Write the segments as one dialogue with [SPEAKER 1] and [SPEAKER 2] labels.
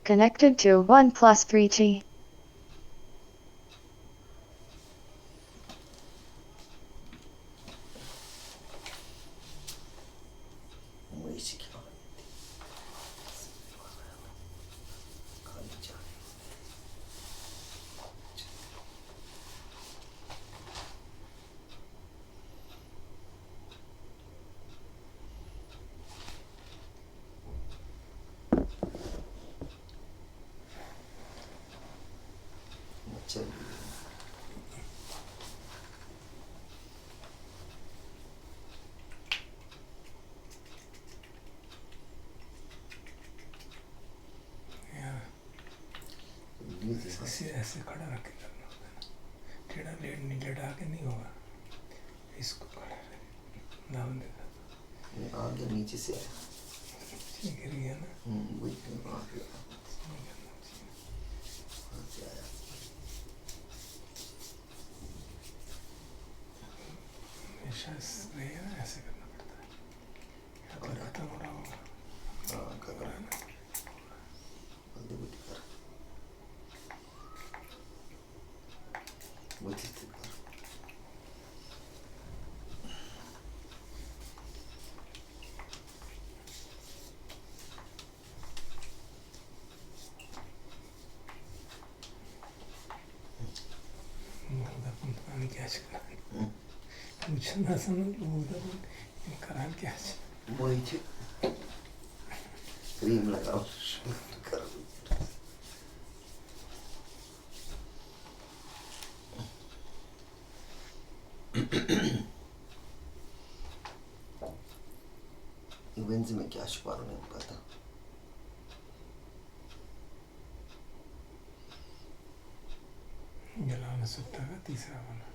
[SPEAKER 1] connected to OnePlus 3G.
[SPEAKER 2] ऐसे खड़ा रख के करना होगा ना, टेढ़ा लेटा के नहीं होगा, इसको खड़ा रख दाम देगा
[SPEAKER 3] आगे नीचे से
[SPEAKER 2] गिर गया ना।
[SPEAKER 3] वही आगे आया
[SPEAKER 2] हमेशा रहेगा ना, ऐसे करना पड़ता है, या तो खत्म हो रहा होगा।
[SPEAKER 3] हाँ कर रहा है ना, जल्दी बुद्धि कर बुद्धि कर
[SPEAKER 2] क्या पूछना समझ लो करान क्या
[SPEAKER 3] वही क्रीम लगाओ कर इवेंट्स में क्या छुपा नहीं पता।
[SPEAKER 2] जलाना सुट्टा का तीसरा वाला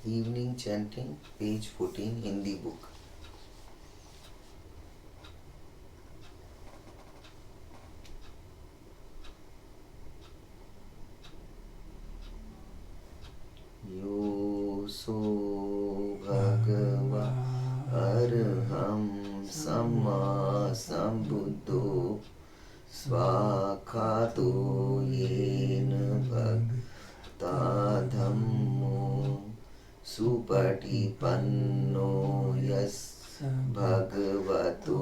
[SPEAKER 3] Evening chanting, page 14, Hindi book.
[SPEAKER 4] सम्बुद्धो स्वाखातो येन भगवता धम्मो सुपटिपन्नो यस्य भगवतो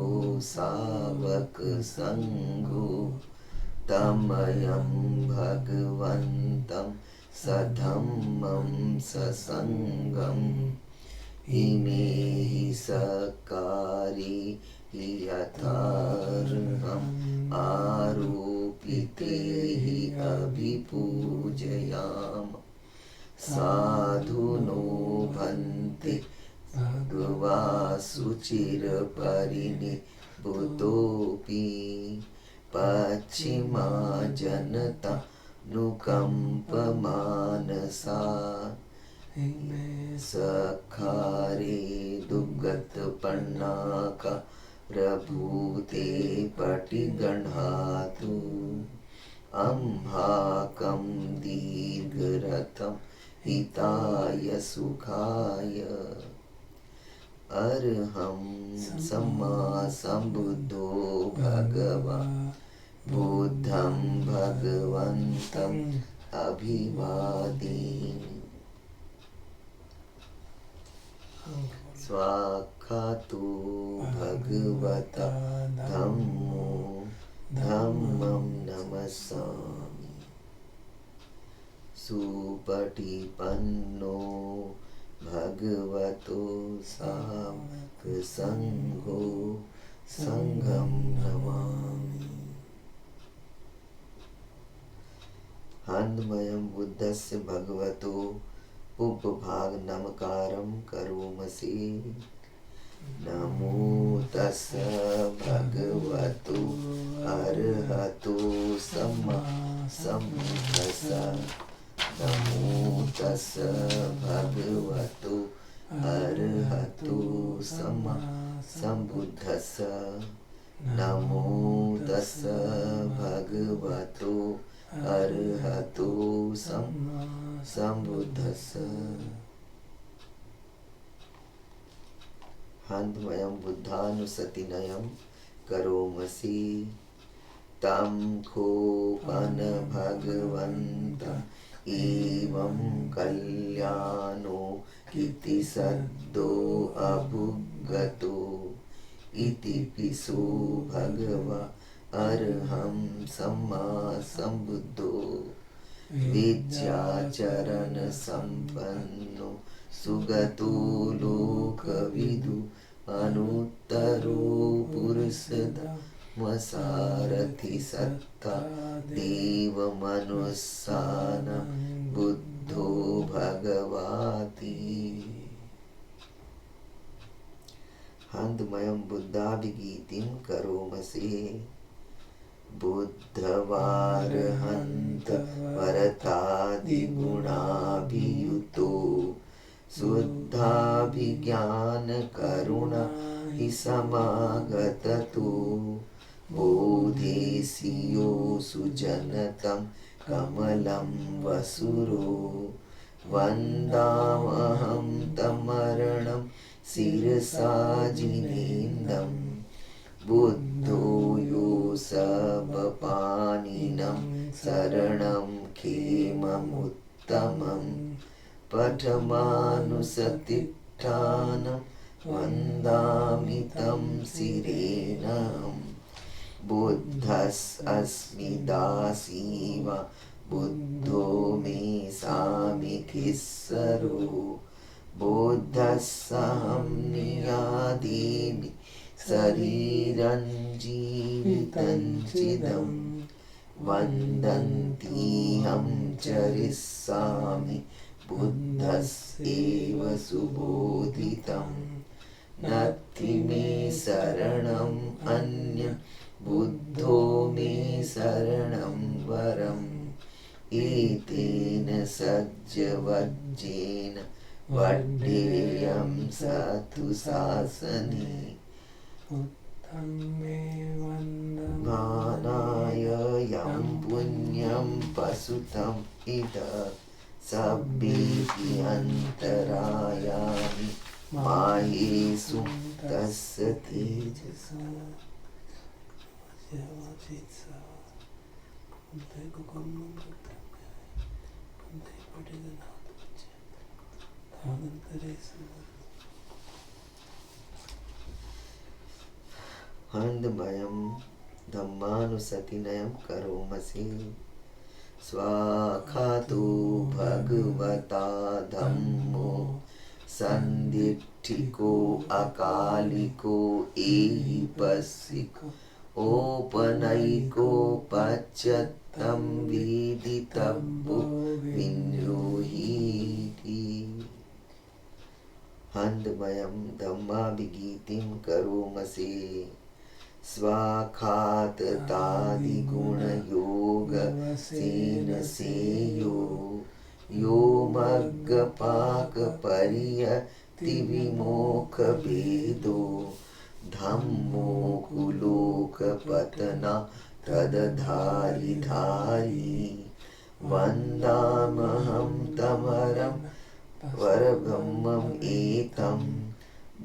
[SPEAKER 4] सावक संघो तमयं भगवन्तं सधम्मं ससङ्गम् इमे हि सकारि यथार्हम् आरोपिते हि अभिपूजयाम साधुनो भन्ते भगवा शुचिरपरिनिभूतोऽपि पश्चिमा जनता नुकम्पमानसा सखारे दुर्गतपन्नाका प्रभूते पटिगणातु अम्हाकं दीर्घरथं हिताय सुखाय अर्हं सम्मा सम्बुद्धो भगवा बुद्धं भगवन्तम् अभिवादीमि स्वाखातो भगवता धम्मो धम्मं नमस्सामि सुपटिपन्नो भगवतो सावक संघो संघं नमामि हन्तमयं बुद्धस्य भगवतो उपभाग नमकारं करोमसि नमो तस्य भगवतो अरहतो सम्मा सम्बुद्धस्स नमो तस्य भगवतो अरहतो सम्मा सम्बुद्धस्स नमो तस्य भगवतो अरहतो सम्मा सम्बुद्धस्स हन्तमयं बुद्धानुसतिनयं करोमसि तं खोपन भगवन्त एवं कल्याणो कीर्तिसद्दो अभुगतो इति पिसो भगवा अर्हं सम्मा सम्बुद्धो विद्याचरण संपन्नो सुगतो लोकविदु अनुत्तरो पुरुषधर्मसारथि सत्ता देवमनुस्सान बुद्धो भगवाति हन्तमयं बुद्धाभिगीतिं करोमसि बुद्धवारहन्त वरतादिगुणाभियुतो शुद्धाभिज्ञानकरुणा हि समागततो बोधेसियो सुजनतं कमलं वसुरो वन्दामहं तमरणं शिरसा जिनेन्दम् बुद्धो यो सबपानिनं शरणं खेममुत्तमं पठमानुसतिष्ठानं वन्दामि तं शिरेणं बुद्धस्मि दासीवा बुद्धो मे सामिखिस्सरो बुद्धस्सहं नियादीमि शरीरं जीवितं चिदं वन्दन्तीहं चरिष्यामि बुद्धस्येव सुबोधितं नत्ति मे शरणम् अन्यं बुद्धो मे शरणं वरम् एतेन सज्जवज्जेन वड्डेयं सतु शासने मानाय यं पुण्यं पशुतम् इद सब्बेऽपि अन्तरायामि माहेषु तस्य तेजसा आनंदमयं धम्मानुसतिनयं करोमसि स्वाखातो भगवता धम्मो संदिट्ठिको अकालिको एहिपस्सिको ओपनैको पच्यत्तं विदितव्यो विन्योहीति आनंदमयं धम्माभिगीतिं करोमसि स्वाखाततादिगुणयोगसेन सेयो यो मग्गपाकपर्यतिविमोखभेदो धम्मो कुलोकपतना तदधारि वन्दामहं तमरं परब्रह्मम् एतं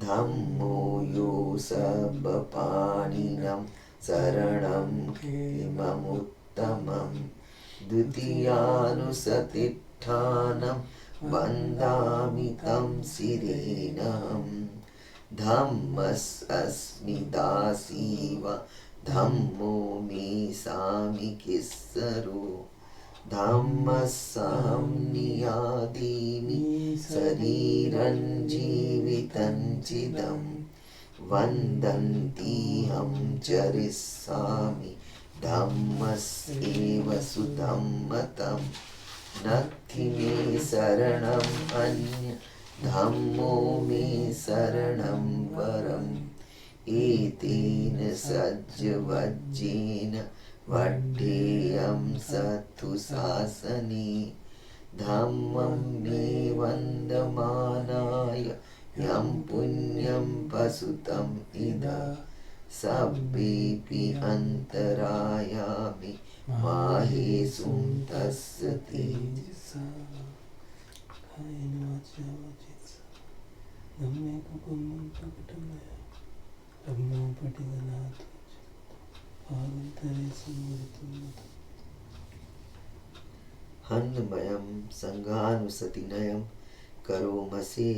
[SPEAKER 4] धम्मो यो सर्वपाणिनं शरणं किममुत्तमं द्वितीयानुसतिष्ठानं वन्दामि तं शिरेणहं धम्मस्मि दासीव धम्मो मे सामिकिस्सरो धम्मस्सहं नियादीमि शरीरं जीवितं चिदं वन्दन्तीहं चरिष्यामि धम्मस्येव सुधम्मतं नत्थि मे शरणम् अन्य धम्मो मे शरणं वरम् एतेन सज्जवज्जेन वड्ढेयं सत्तु शासने धम्मं मे वन्दमानाय यं पुण्यं पशुतम् इदा सब्बेऽपि अन्तरायामि माहेषुं तस्य तेजसा आनंदमयं संघानुसतिनयं करोमसि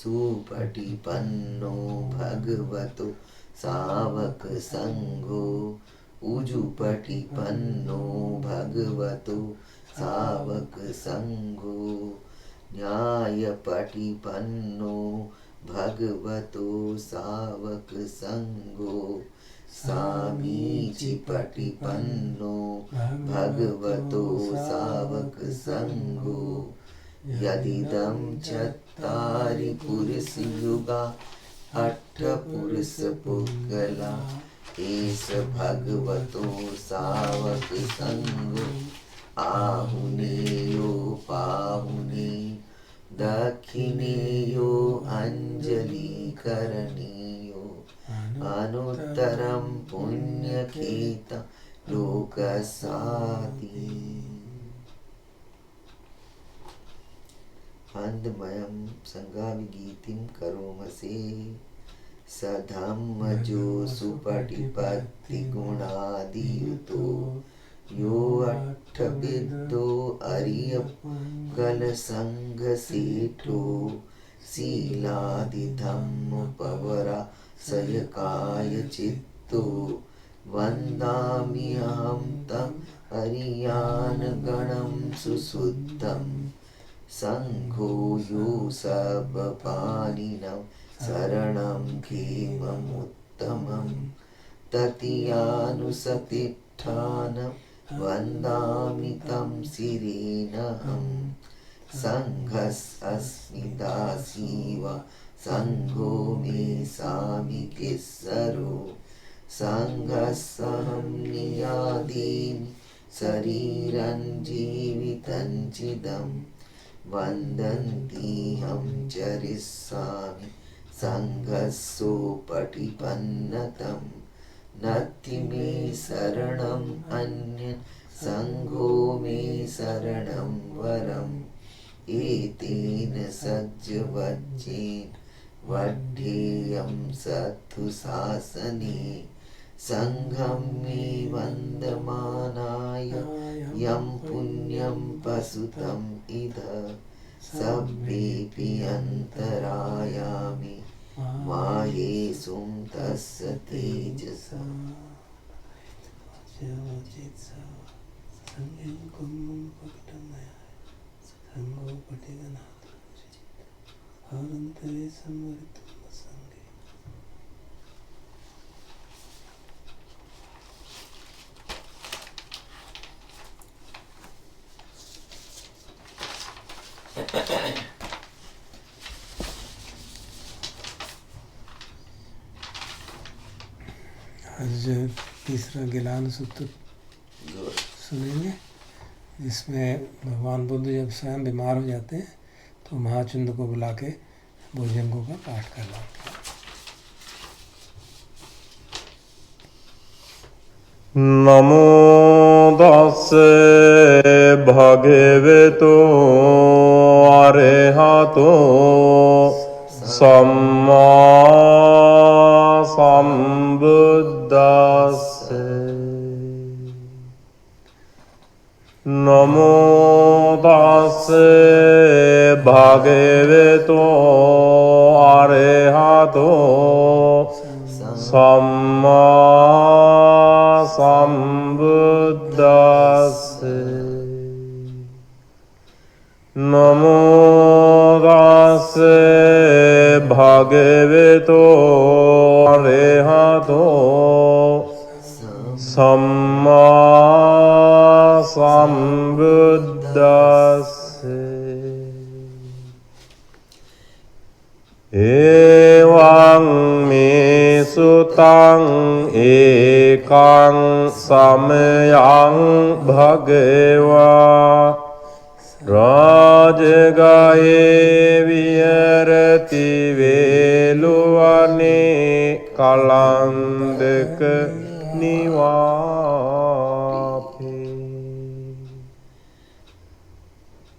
[SPEAKER 4] सुपटिपन्नो भगवतो सावक संघो उजुपटिपन्नो भगवतो सावक संघो न्यायपटिपन्नो भगवतो सावक संघो सामीचिपटिपन्नो भगवतो सावक संघो यदिदं चत्तारि पुरुषयुगा अट्ठपुरुषपुद्गला एष भगवतो सावक संघो आहुनेयो पाहुने दक्षिणेयो अंजलिकरणीयो अनुत्तरं पुण्यखेतं लोकसाति आनंदमयं संगाभिगीतिं करोमसि सधम्मजो सुपटिपत्तिगुणादियुतो यो अट्ठविद्धो अर्यकलसङ्गसेठो शीलादिधम्मपवरा सयकाय चित्तो वन्दाम्यहं तं हरियानगणं सुशुद्धं संघो यो सर्वपाणिनं शरणं खेममुत्तमं ततीयानुसतिष्ठानं वन्दामि तं शिरेणहं संघस्मि दासीव संघो मे सामिकेश्वरो संघस्सहं नियादीमि शरीरं जीवितं चिदं वन्दन्तीहं चरिष्यामि संघस्सोपटिपन्नतं नत्थि मे शरणम् अन्य संघो मे शरणं वरम् एतेन सज्जवज्जेन वड्ढेयं सत्तु शासने සංඝම් මේ වන්දමානාය යම් පුඤ්ඤම් පසුතම් ඉද සබ්බේපි අන්තරායාමි මාහේසුම් තස්ස තේජසා
[SPEAKER 2] आज तीसरा गिलान सूत्र सुनेंगे, जिसमें भगवान बुद्ध जब स्वयं बीमार हो जाते हैं तो महाचुंद को बुला के भुजंगों का पाठ करवाते हैं।
[SPEAKER 3] नमो तस्से भगवतो अरहतो सम्मा सम्बुद्दस्से। नमो तस्से भगवतो अरहतो सम्मा सम्बुद्दस्से। नमो तस्से भगवतो अरहतो सम्मा सम्बुद्दस्से। एवं मे सुतं एकं समयं भगवा राजगाये विहरति वेलुवने कलंदक निवापे।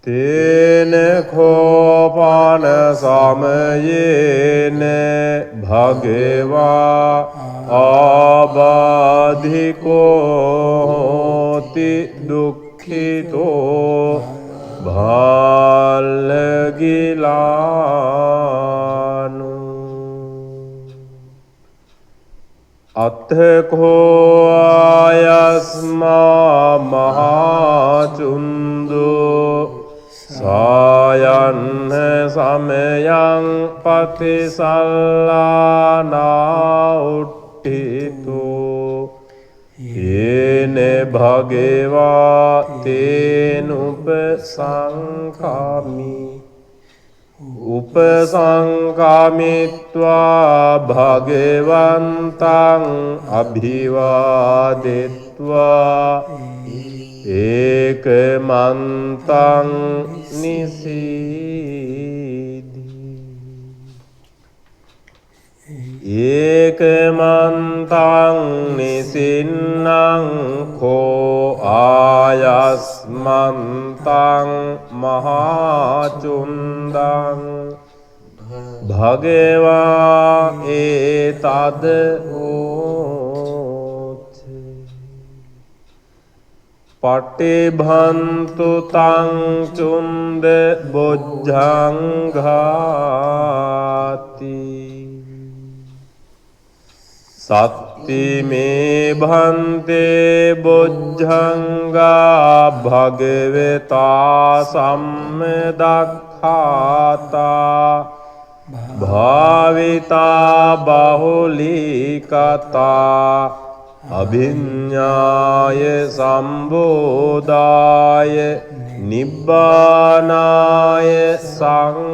[SPEAKER 3] तेन खोपान समयेन भगवा आबाधिको होति दुःखितो भालगिलानु। अथको आयस्मा महाचुंदो सायन् समयं पतिसल्लाना उत्थितो। येन भगवा तेनुपसंकामि उपसंकामित्वा भगवन्तं अभिवादित्वा एकमन्तं निसीदि। एकमन्तं निसिन्नं को आयस्मन्तं महाचुन्दं भगवा एतद् पटिभन्तु तं चुन्द बुज्जङ्घाति। सत्ति मे भन्ते बुज्जङ्गा भगवता सम्मदख्खाता भाविता बहुलीकता अभिज्ञाय संबोधाय निब्बानाय संवत्तन्ति।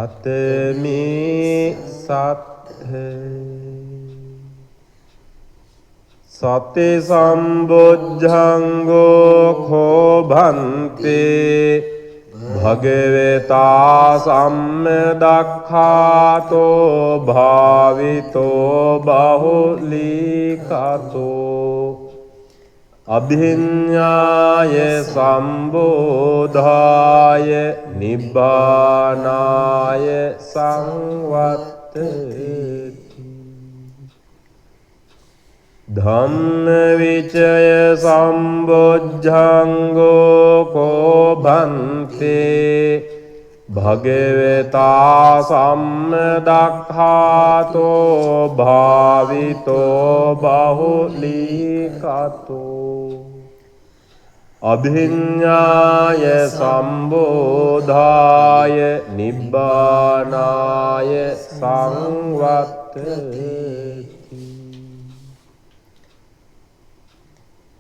[SPEAKER 3] अतमे सत्ते सति संबुद्धंगो खो भन्ते भगवता सम्मदख्खातो भावितो बहुलीकतो अभिज्ञाय संबोधाय
[SPEAKER 5] නිබ්බානාය සංවත්තති. ධම්ම විචය සම්බොජ්ජංගෝ කෝ භන්තේ භගවතා සම්මදක්ඛාතෝ භාවිතෝ බහුලීකතෝ අභිඤ්ඤාය සම්බෝධාය නිබ්බානාය සංවත්තති.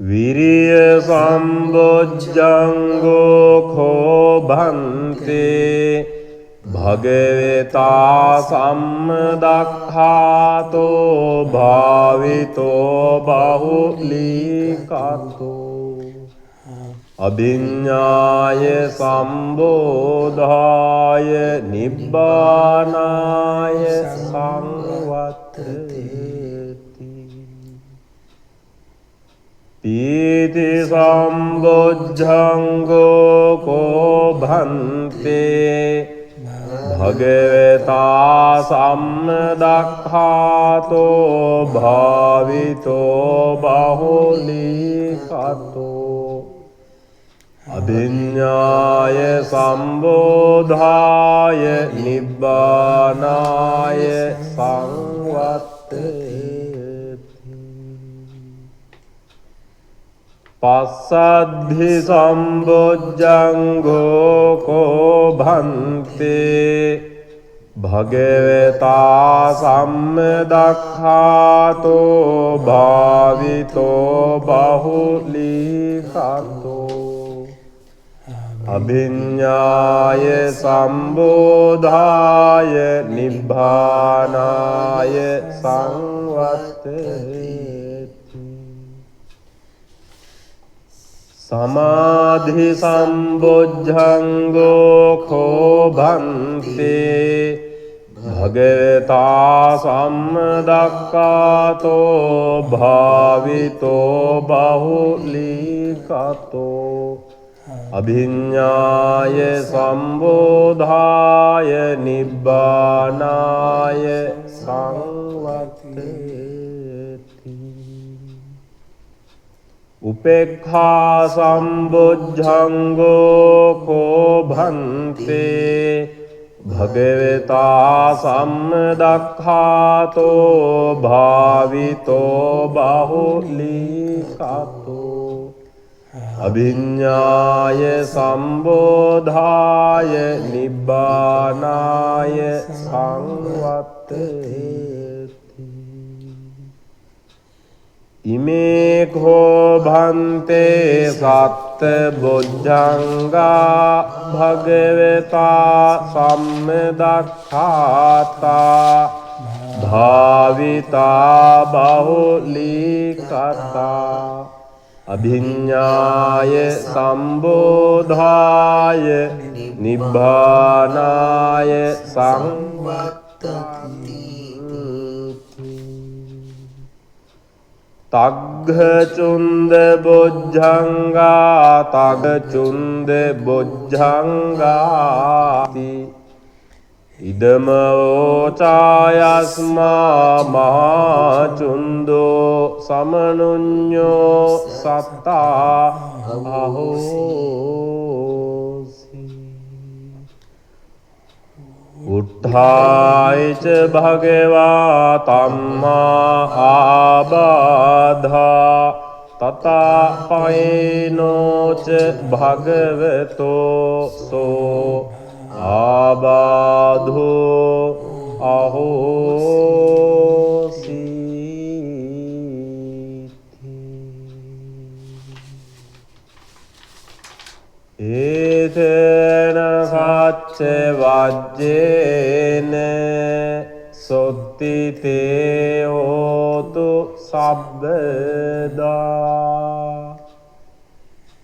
[SPEAKER 5] විරිය සම්බොජ්ජංගෝ කෝ භන්තේ භගවතා සම්මදක්ඛාතෝ භාවිතෝ බහුලීකතෝ අභිඤ්ඤාය සම්බෝධාය නිබ්බානාය සංවත්තති. පීති සම්බොජ්ජංගෝ කෝ භන්තේ භගවතා සම්මදක්ඛාතෝ භාවිතෝ බහුලීකතෝ අභිඤ්ඤාය සම්බෝධාය නිබ්බානාය සංවත්තති. පස්සද්ධි සම්බොජ්ජංගෝ කෝ භන්තේ භගවතා සම්මදක්ඛාතෝ භාවිතෝ බහුලීකතෝ අභිඤ්ඤාය සම්බෝධාය නිබ්බානාය සංවත්තති. සමාධි සම්බොජ්ජංගෝ කෝ භන්තේ භගවතා සම්මදක්ඛාතෝ භාවිතෝ බහුලීකතෝ අභිඤ්ඤාය සම්බෝධාය නිබ්බානාය සංවත්තති. උපේක්ඛා සම්බොජ්ජංගෝ කෝ භන්තේ භගවතා සම්මදක්ඛාතෝ භාවිතෝ බහුලීකතෝ අභිඤ්ඤාය සම්බෝධාය නිබ්බානාය සංවත්තති. ඉමේ කෝ භන්තේ සත්ත බොජ්ජංගා භගවතා සම්මදක්ඛාතා භාවිතා බහුලීකතා අභිඤ්ඤාය සම්බෝධාය නිබ්බානාය සංවත්තති. තග්ග චුන්ද බොජ්ජංගා තග්ග චුන්ද බොජ්ජංගාති ඉදමෝ චායස්මා මහා චුන්දෝ සමනුඤ්ඤෝ සත්තා අහෝසි. උත්ථායිච භගවා තම්මා ආබාධා තතා පයිනෝච භගවතෝ සෝ ආබාධෝ අහෝසි. ඒතන සච්ච වජ්ජේන සොත්ති තේ හෝතු සබ්බදා.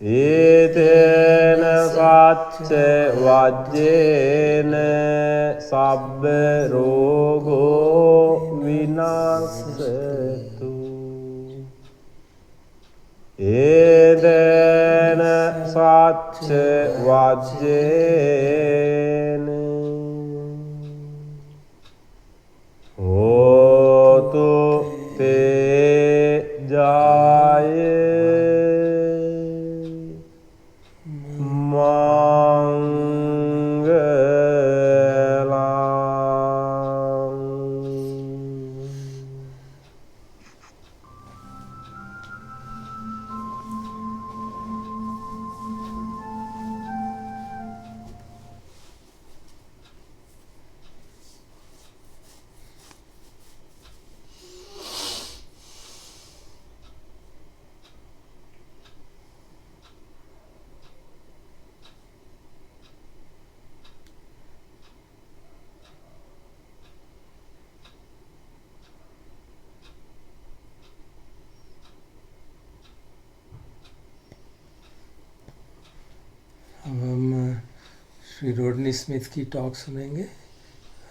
[SPEAKER 5] ඒතන සච්ච වජ්ජේන සබ්බ රෝගෝ විනාශතු. ඒතන සච්ච වජ්ජේන හෝතු තේ ජාය
[SPEAKER 2] अब हम श्री रोडनी स्मिथ की टॉक सुनेंगे।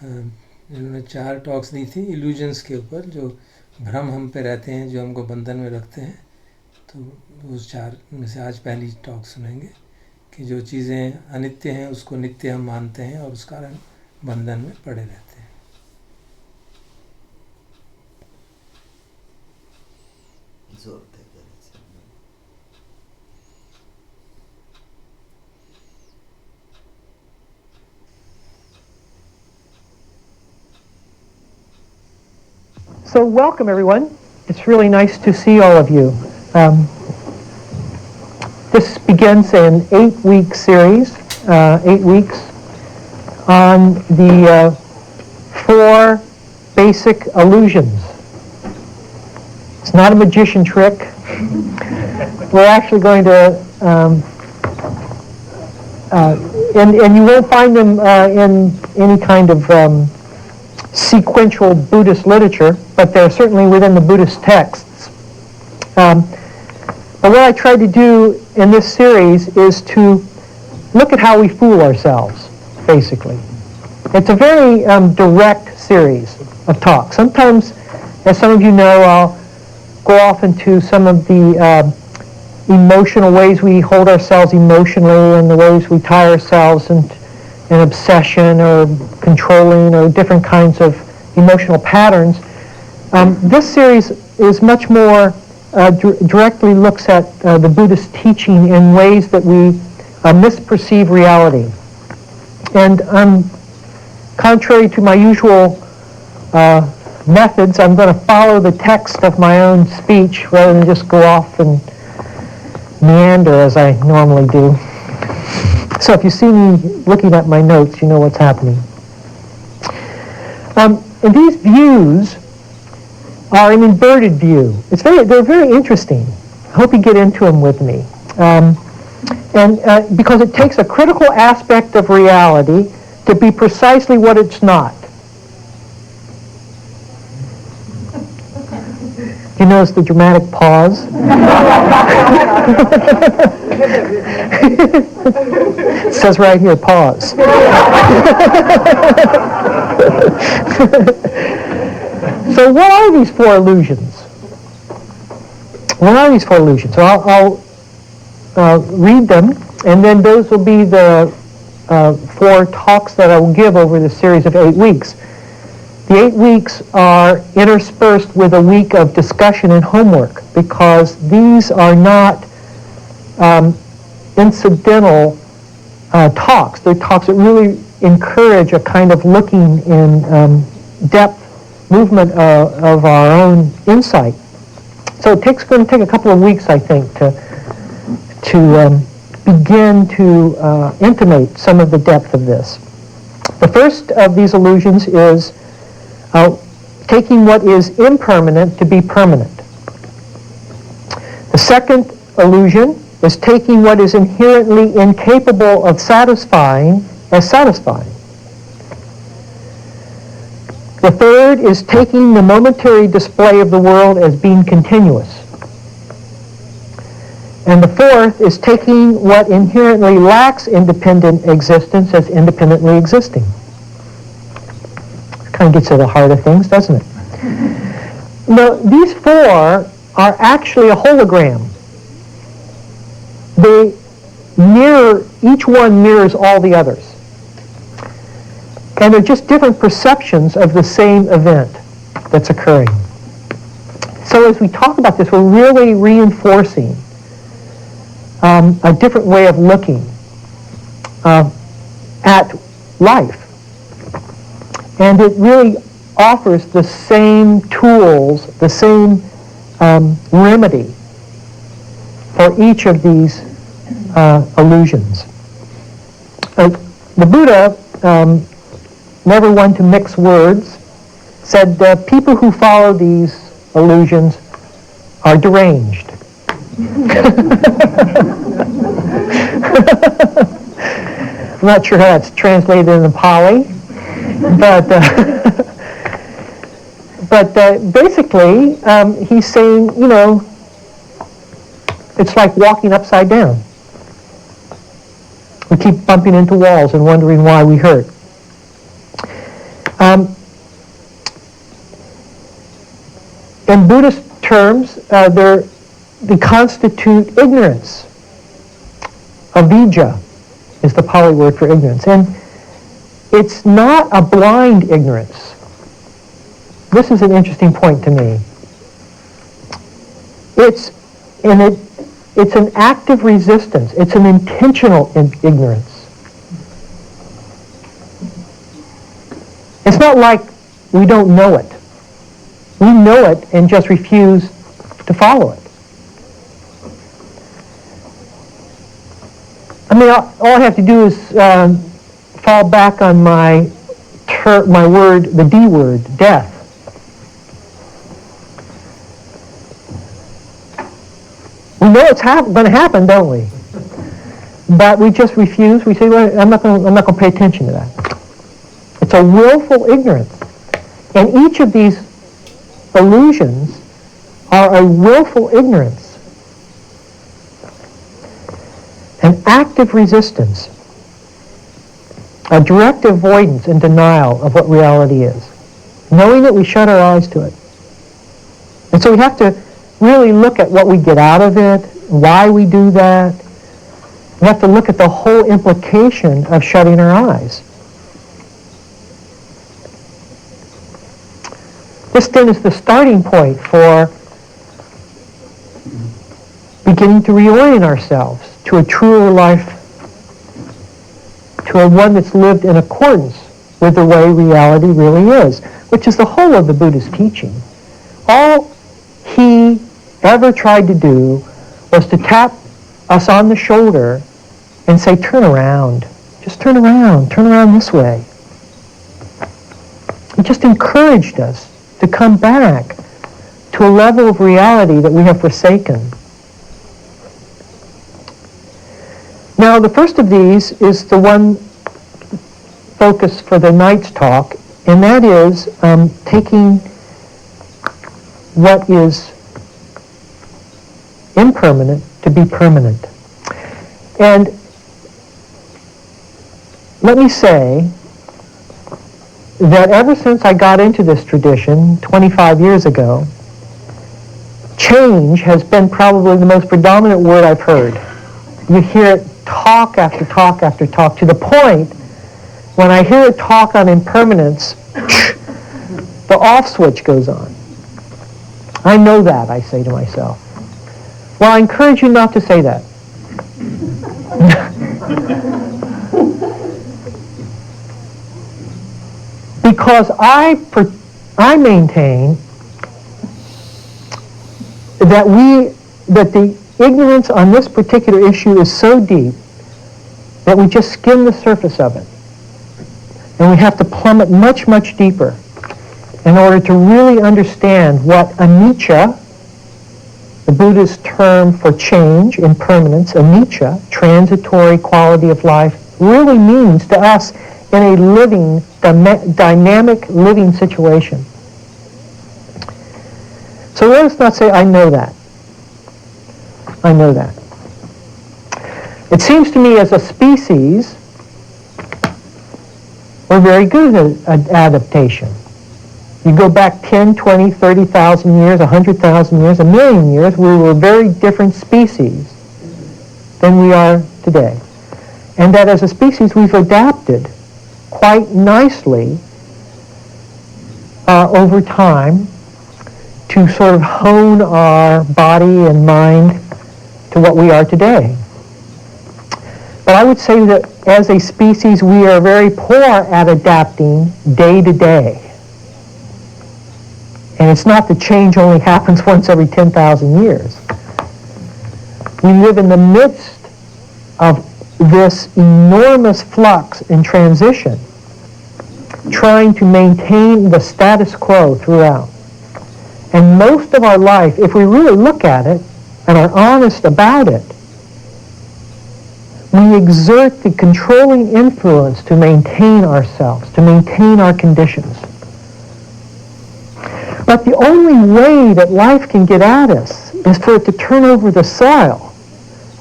[SPEAKER 2] इन्होंने 4 टॉक्स दी थी इल्यूजन्स के ऊपर, जो भ्रम हम पे रहते हैं, जो हमको बंधन में रखते हैं। तो उस 4 में से आज पहली टॉक सुनेंगे कि जो चीज़ें अनित्य हैं उसको नित्य हम मानते हैं और उस कारण बंधन में पड़े रहते हैं।
[SPEAKER 6] So welcome, everyone. It's really nice to see all of you. This begins an 8-week series, 8 weeks, on the 4 basic illusions. It's not a magician trick. We're actually going to, and you won't find them in any kind of sequential Buddhist literature, but they're certainly within the Buddhist texts. But what I tried to do in this series is to look at how we fool ourselves, basically. It's a very direct series of talks. Sometimes, as some of you know, I'll go off into some of the emotional ways we hold ourselves emotionally and the ways we tie ourselves in obsession or controlling or different kinds of emotional patterns. This series is much more directly looks at the Buddhist teaching in ways that we misperceive reality. And contrary to my usual methods, I'm going to follow the text of my own speech rather than just go off and meander as I normally do. So if you see me looking at my notes, you know what's happening. And these views are an inverted view. They're very interesting. I hope you get into them with me. Because it takes a critical aspect of reality to be precisely what it's not. You notice the dramatic pause? It says right here, pause. So what are these 4 illusions? What are these 4 illusions? So I'll read them, and then those will be the 4 talks that I will give over the series of 8 weeks. The 8 weeks are interspersed with a week of discussion and homework, because these are not incidental talks. They're talks that really encourage a kind of looking in depth movement of our own insight. So it's going to take a couple of weeks, I think, to begin to intimate some of the depth of this. The first of these illusions is taking what is impermanent to be permanent. The second illusion is taking what is inherently incapable of satisfying as satisfying. The third is taking the momentary display of the world as being continuous. And the fourth is taking what inherently lacks independent existence as independently existing. Kind of gets at the heart of things, doesn't it? Now, these 4 are actually a hologram. each one mirrors all the others. And they're just different perceptions of the same event that's occurring. So as we talk about this, we're really reinforcing a different way of looking at life. And it really offers the same tools, the same remedy for each of these illusions. The Buddha, never one to mix words, said that people who follow these illusions are deranged. I'm not sure how that's translated in the Pali, but basically he's saying, you know, it's like walking upside down. We keep bumping into walls and wondering why we hurt. In Buddhist terms, they constitute ignorance. Avijja is the Pali word for ignorance. And it's not a blind ignorance. This is an interesting point to me. It's an active resistance. It's an intentional ignorance. It's not like we don't know it. We know it and just refuse to follow it. I mean, all I have to do is fall back on my word, the D word, death. We know it's going to happen, don't we? But we just refuse. We say, well, I'm not going to pay attention to that. It's a willful ignorance. And each of these illusions are a willful ignorance. An active resistance. A direct avoidance and denial of what reality is. Knowing it, we shut our eyes to it. And so we have to really look at what we get out of it, why we do that. We have to look at the whole implication of shutting our eyes. This then is the starting point for beginning to reorient ourselves to a truer life, to a one that's lived in accordance with the way reality really is, which is the whole of the Buddha's teaching. All he ever tried to do was to tap us on the shoulder and say, turn around. Just turn around this way. He just encouraged us to come back to a level of reality that we have forsaken. Now, the first of these is the one focus for the night's talk, and that is taking what is impermanent to be permanent. And let me say that ever since I got into this tradition 25 years ago, change has been probably the most predominant word I've heard. You hear it talk after talk after talk, to the point when I hear it talk on impermanence, the off switch goes on. I know that, I say to myself. Well, I encourage you not to say that. Because I maintain that the ignorance on this particular issue is so deep that we just skim the surface of it. And we have to plummet much, much deeper in order to really understand what anicca, the Buddhist term for change, impermanence, anicca, transitory quality of life, really means to us in a living, dynamic living situation. So let us not say, I know that. I know that. It seems to me as a species, we're very good at adaptation. You go back 10, 20, 30,000 years, 100,000 years, 1,000,000 years, we were a very different species than we are today. And that as a species we've adapted quite nicely over time to sort of hone our body and mind to what we are today. But I would say that as a species we are very poor at adapting day to day. And it's not that change only happens once every 10,000 years. We live in the midst of this enormous flux and transition, trying to maintain the status quo throughout. And most of our life, if we really look at it and are honest about it, we exert the controlling influence to maintain ourselves, to maintain our conditions. But the only way that life can get at us is for it to turn over the soil.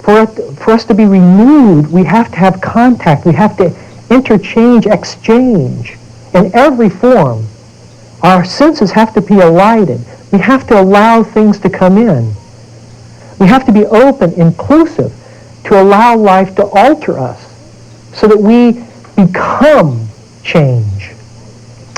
[SPEAKER 6] For us to be renewed, we have to have contact. We have to interchange, exchange in every form. Our senses have to be alighted. We have to allow things to come in. We have to be open, inclusive, to allow life to alter us so that we become change,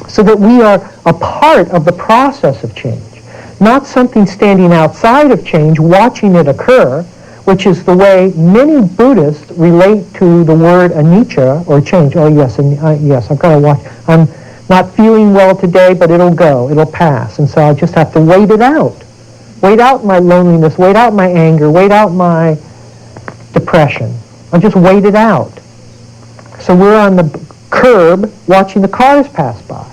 [SPEAKER 6] so that we are a part of the process of change, not something standing outside of change, watching it occur, which is the way many Buddhists relate to the word anicca, or change. Oh yes, yes, I've got to watch. I'm not feeling well today, but it'll go, it'll pass, and so I just have to wait it out. Wait out my loneliness, wait out my anger, wait out my depression. I'll just wait it out. So we're on the curb watching the cars pass by.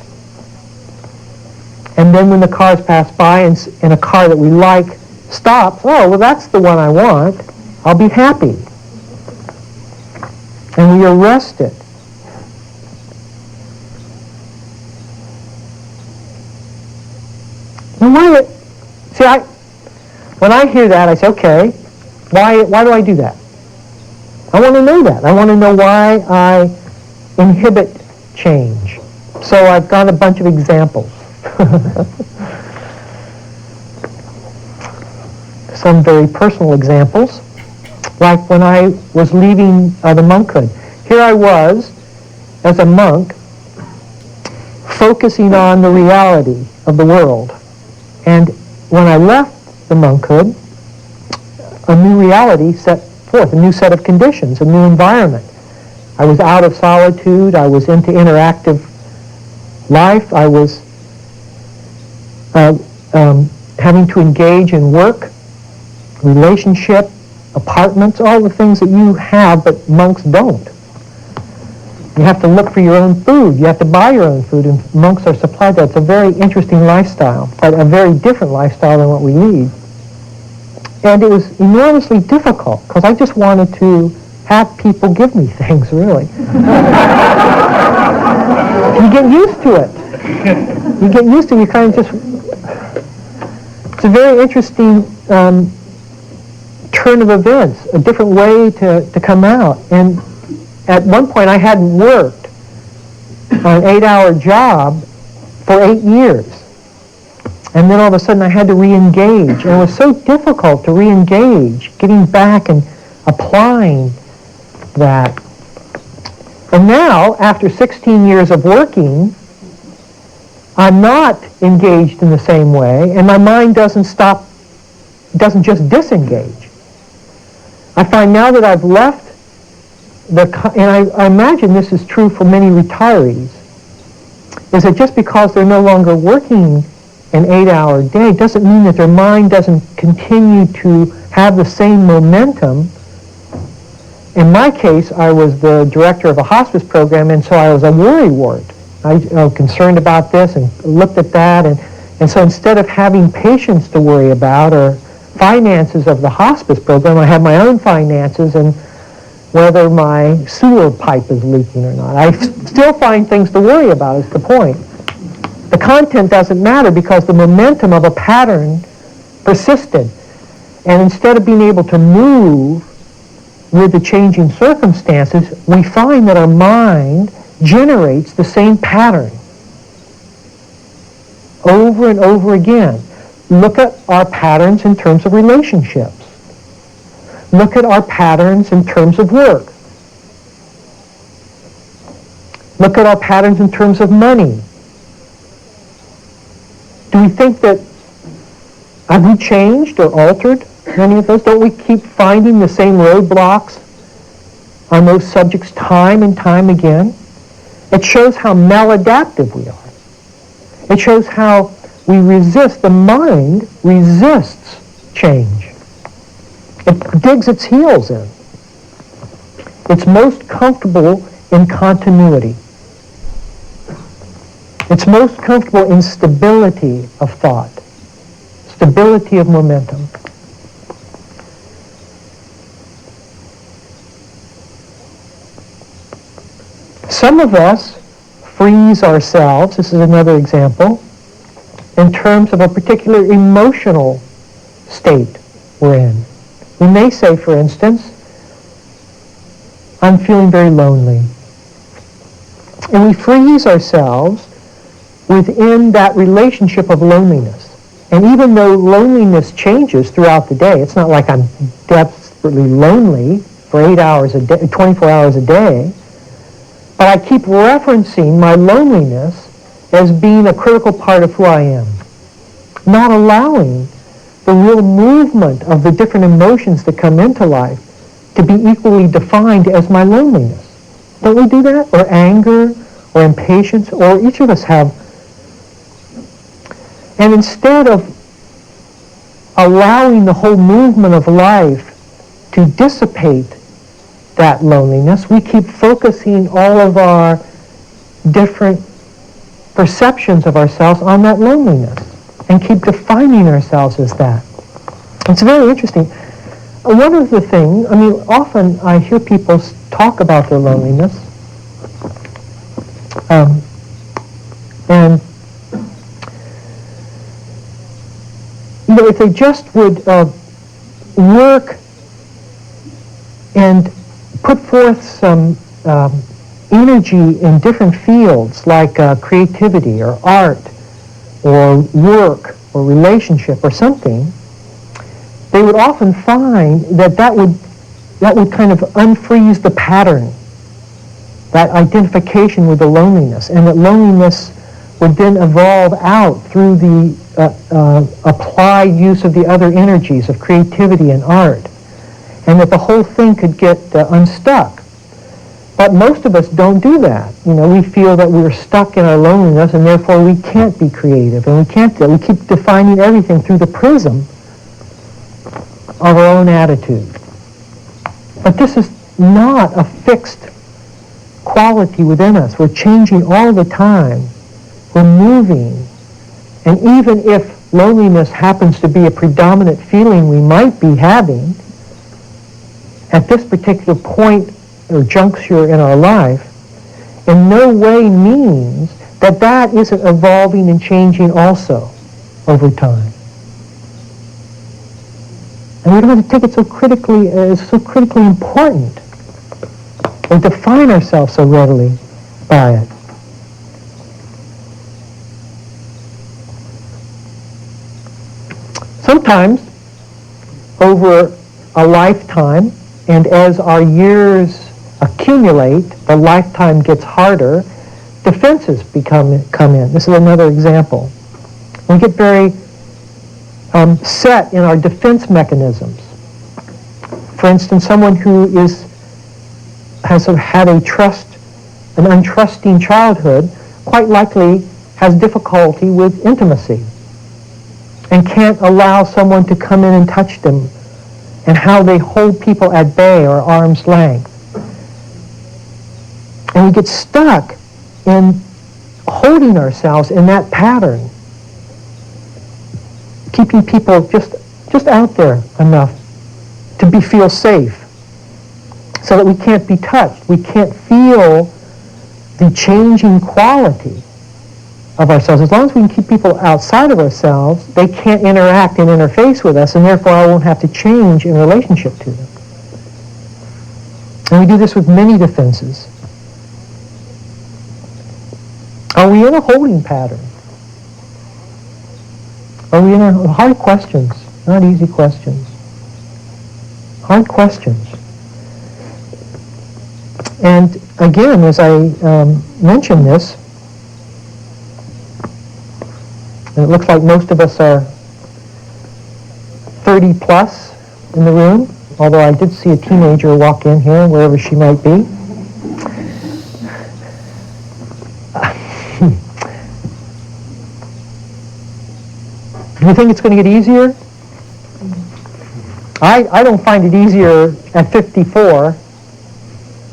[SPEAKER 6] And then when the cars pass by and a car that we like stops, oh, well, that's the one I want. I'll be happy. And we arrest it. Now, when I hear that, I say, okay, why do I do that? I want to know that. I want to know why I inhibit change. So I've got a bunch of examples. Some very personal examples, like when I was leaving the monkhood. Here I was, as a monk, focusing on the reality of the world. And when I left the monkhood, a new reality set forth, a new set of conditions, a new environment. I was out of solitude, I was into interactive life, I was having to engage in work, relationship, apartments, all the things that you have but monks don't. You have to look for your own food, you have to buy your own food, and monks are supplied that. It's a very interesting lifestyle, but a very different lifestyle than what we lead. And it was enormously difficult, because I just wanted to have people give me things, really. You get used to it. You get used to it, you kind of just... It's a very interesting turn of events, a different way to come out. And at one point I hadn't worked on an 8-hour job for 8 years. And then all of a sudden I had to re-engage. And it was so difficult to re-engage, getting back and applying that. And now, after 16 years of working, I'm not engaged in the same way, and my mind doesn't just disengage. I find now that I've left and I imagine this is true for many retirees, is that just because they're no longer working an 8-hour day doesn't mean that their mind doesn't continue to have the same momentum. In my case, I was the director of a hospice program, and so I was a worrywart. I was concerned about this and looked at that, and so instead of having patients to worry about or finances of the hospice program, I had my own finances and whether my sewer pipe is leaking or not. I still find things to worry about, is the point. The content doesn't matter because the momentum of a pattern persisted. And instead of being able to move with the changing circumstances, we find that our mind generates the same pattern over and over again. Look at our patterns in terms of relationships. look at our patterns in terms of work. Look at our patterns in terms of money. Do we think that, have we changed or altered any of those? Don't we keep finding the same roadblocks on those subjects time and time again? It shows how maladaptive we are. It shows how we resist, the mind resists change. It digs its heels in. It's most comfortable in continuity. It's most comfortable in stability of thought, stability of momentum. Some of us freeze ourselves, this is another example, in terms of a particular emotional state we're in. We may say, for instance, I'm feeling very lonely. And we freeze ourselves within that relationship of loneliness. And even though loneliness changes throughout the day, it's not like I'm desperately lonely for 8 hours a day, 24 hours a day, but I keep referencing my loneliness as being a critical part of who I am, not allowing the real movement of the different emotions that come into life to be equally defined as my loneliness. Don't we do that? Or anger, or impatience, or each of us have. And instead of allowing the whole movement of life to dissipate that loneliness, we keep focusing all of our different perceptions of ourselves on that loneliness and keep defining ourselves as that. It's very interesting. One of the things, often I hear people talk about their loneliness, and if they just would work and put forth some energy in different fields like creativity or art or work or relationship or something, they would often find that would kind of unfreeze the pattern, that identification with the loneliness, and that loneliness would then evolve out through the applied use of the other energies of creativity and art, and that the whole thing could get unstuck. But most of us don't do that. We feel that we're stuck in our loneliness, and therefore we can't be creative, and we keep defining everything through the prism of our own attitude. But this is not a fixed quality within us. We're changing all the time. We're moving. And even if loneliness happens to be a predominant feeling we might be having at this particular point or juncture in our life, in no way means that that isn't evolving and changing also over time. And we don't have to take it so critically, it's so critically important, or define ourselves so readily by it. Sometimes, over a lifetime, and as our years accumulate, the lifetime gets harder, defenses come in. This is another example. We get very set in our defense mechanisms. For instance, someone who has had an untrusting childhood quite likely has difficulty with intimacy and can't allow someone to come in and touch them, and how they hold people at bay or arm's length. And we get stuck in holding ourselves in that pattern, keeping people just out there enough to feel safe, so that we can't be touched. We can't feel the changing quality of ourselves. As long as we can keep people outside of ourselves, they can't interact and interface with us, and therefore I won't have to change in relationship to them. And we do this with many defenses. Are we in a holding pattern? Are we in hard questions, not easy questions. Hard questions. And again, as I mentioned this, and it looks like most of us are 30 plus in the room, although I did see a teenager walk in here, wherever she might be. Do you think it's going to get easier? I don't find it easier at 54.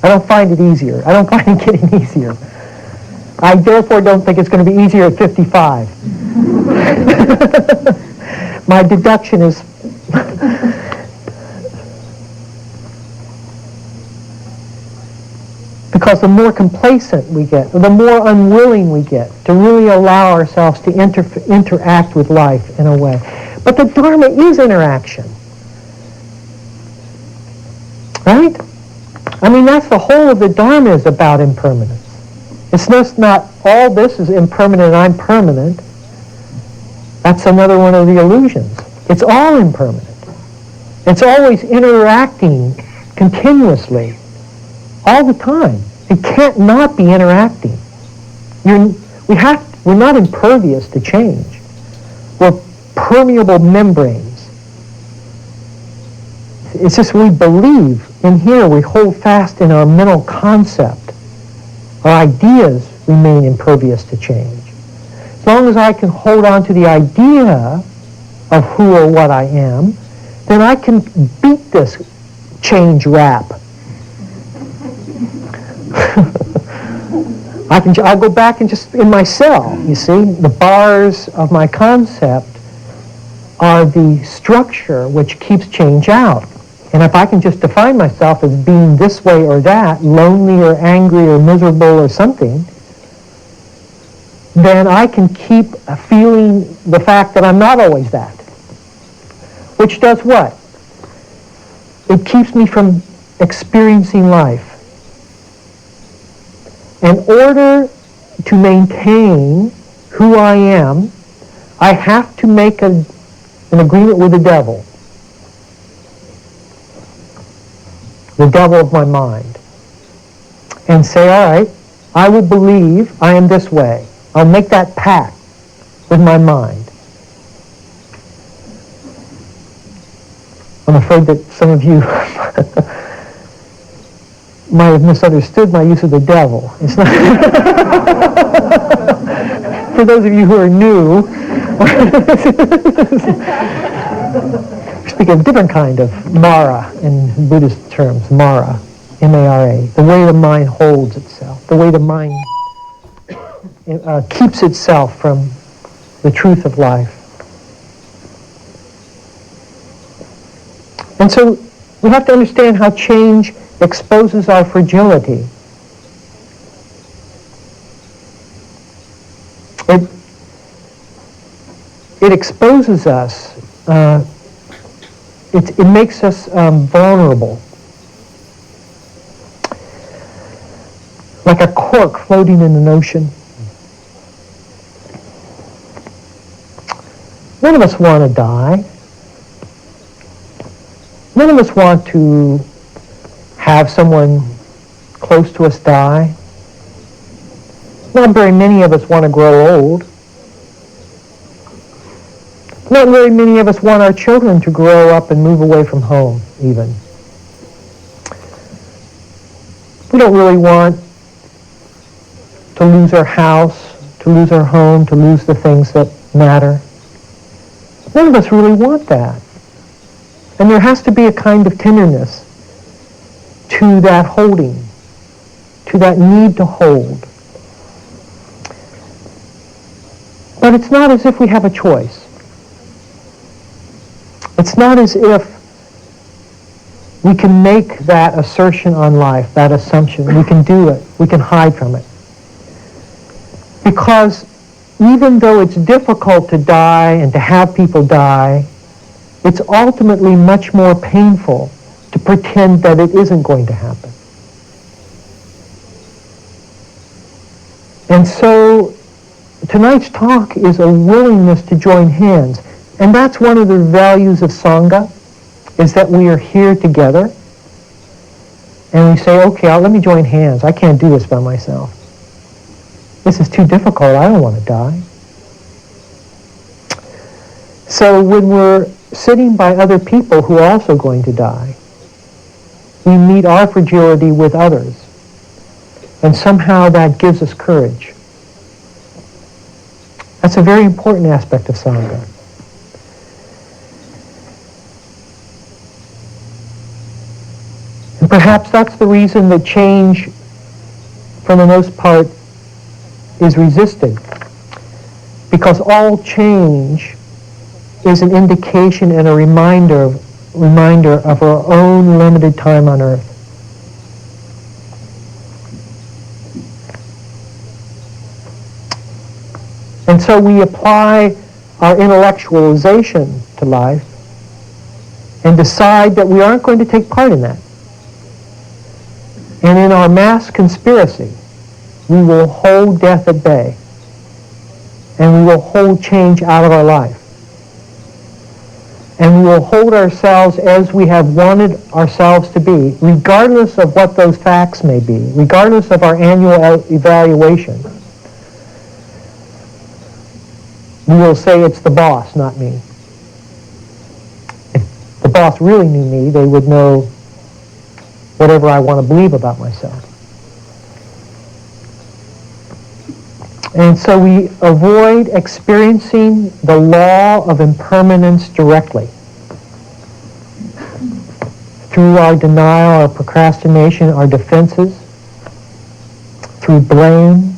[SPEAKER 6] I don't find it easier. I don't find it getting easier. I therefore don't think it's going to be easier at 55. My deduction is because the more complacent we get, or the more unwilling we get to really allow ourselves to interact with life in a way. But the Dharma is interaction. Right? I mean, that's the whole of the Dharma is about impermanence. It's just not all this is impermanent and I'm permanent. That's another one of the illusions. It's all impermanent. It's always interacting continuously, all the time. It can't not be interacting. We're not impervious to change. We're permeable membranes. It's just we believe in here, we hold fast in our mental concept. Our ideas remain impervious to change. As long as I can hold on to the idea of who or what I am, then I can beat this change rap. I'll go back and just in my cell, you see, the bars of my concept are the structure which keeps change out. And if I can just define myself as being this way or that, lonely or angry or miserable or something, then I can keep feeling the fact that I'm not always that. Which does what? It keeps me from experiencing life. In order to maintain who I am, I have to make an agreement with the devil of my mind, and say, all right, I will believe I am this way. I'll make that pact with my mind. I'm afraid that some of you might have misunderstood my use of the devil. It's not for those of you who are new, we're speaking of a different kind of Mara in Buddhist terms, Mara, M-A-R-A, the way the mind holds itself, the way the mind keeps itself from the truth of life. And so we have to understand how change exposes our fragility. It exposes us. It makes us vulnerable. Like a cork floating in an ocean. None of us want to die. None of us want to have someone close to us die. Not very many of us want to grow old. Not very many of us want our children to grow up and move away from home, even. We don't really want to lose our house, to lose our home, to lose the things that matter. None of us really want that. And there has to be a kind of tenderness to that holding, to that need to hold. But it's not as if we have a choice. It's not as if we can make that assertion on life, that assumption. We can do it. We can hide from it. Because even though it's difficult to die and to have people die, it's ultimately much more painful to pretend that it isn't going to happen. And so tonight's talk is a willingness to join hands. And that's one of the values of Sangha. is that we are here together and we say, okay, let me join hands. I can't do this by myself. This is too difficult. I don't want to die. So when we're sitting by other people who are also going to die, we meet our fragility with others. And somehow that gives us courage. That's a very important aspect of Sangha. And perhaps that's the reason that change, for the most part, is resisted. Because all change is an indication and a reminder of our own limited time on earth. And so we apply our intellectualization to life and decide that we aren't going to take part in that. And in our mass conspiracy, we will hold death at bay. And we will hold change out of our life. And we will hold ourselves as we have wanted ourselves to be, regardless of what those facts may be, regardless of our annual evaluation. We will say it's the boss, not me. If the boss really knew me, they would know whatever I want to believe about myself. And so we avoid experiencing the law of impermanence directly. Through our denial, our procrastination, our defenses, through blame.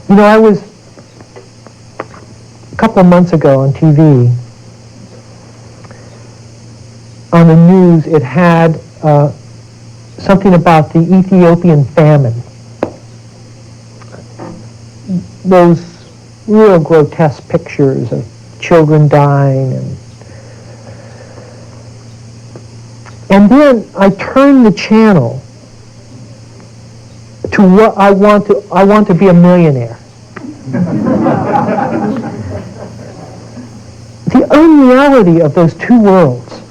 [SPEAKER 6] You know, I was, a couple of months ago on TV, on the news, it had something about the Ethiopian famine. Those real grotesque pictures of children dying, and then I turned the channel to what I want to be a millionaire. The unreality of those two worlds,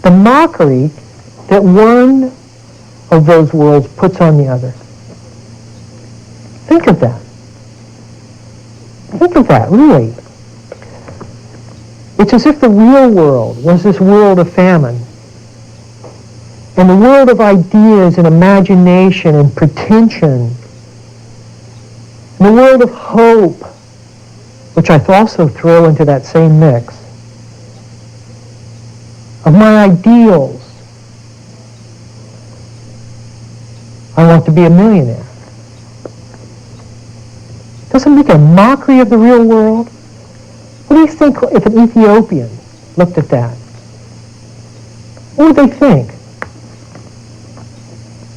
[SPEAKER 6] the mockery that one of those worlds puts on the other. Think of that. Think of that, really. It's as if the real world was this world of famine. And the world of ideas and imagination and pretension. And the world of hope, which I also throw into that same mix, of my ideals. I want to be a millionaire. Doesn't it make a mockery of the real world? What do you think if an Ethiopian looked at that? What would they think?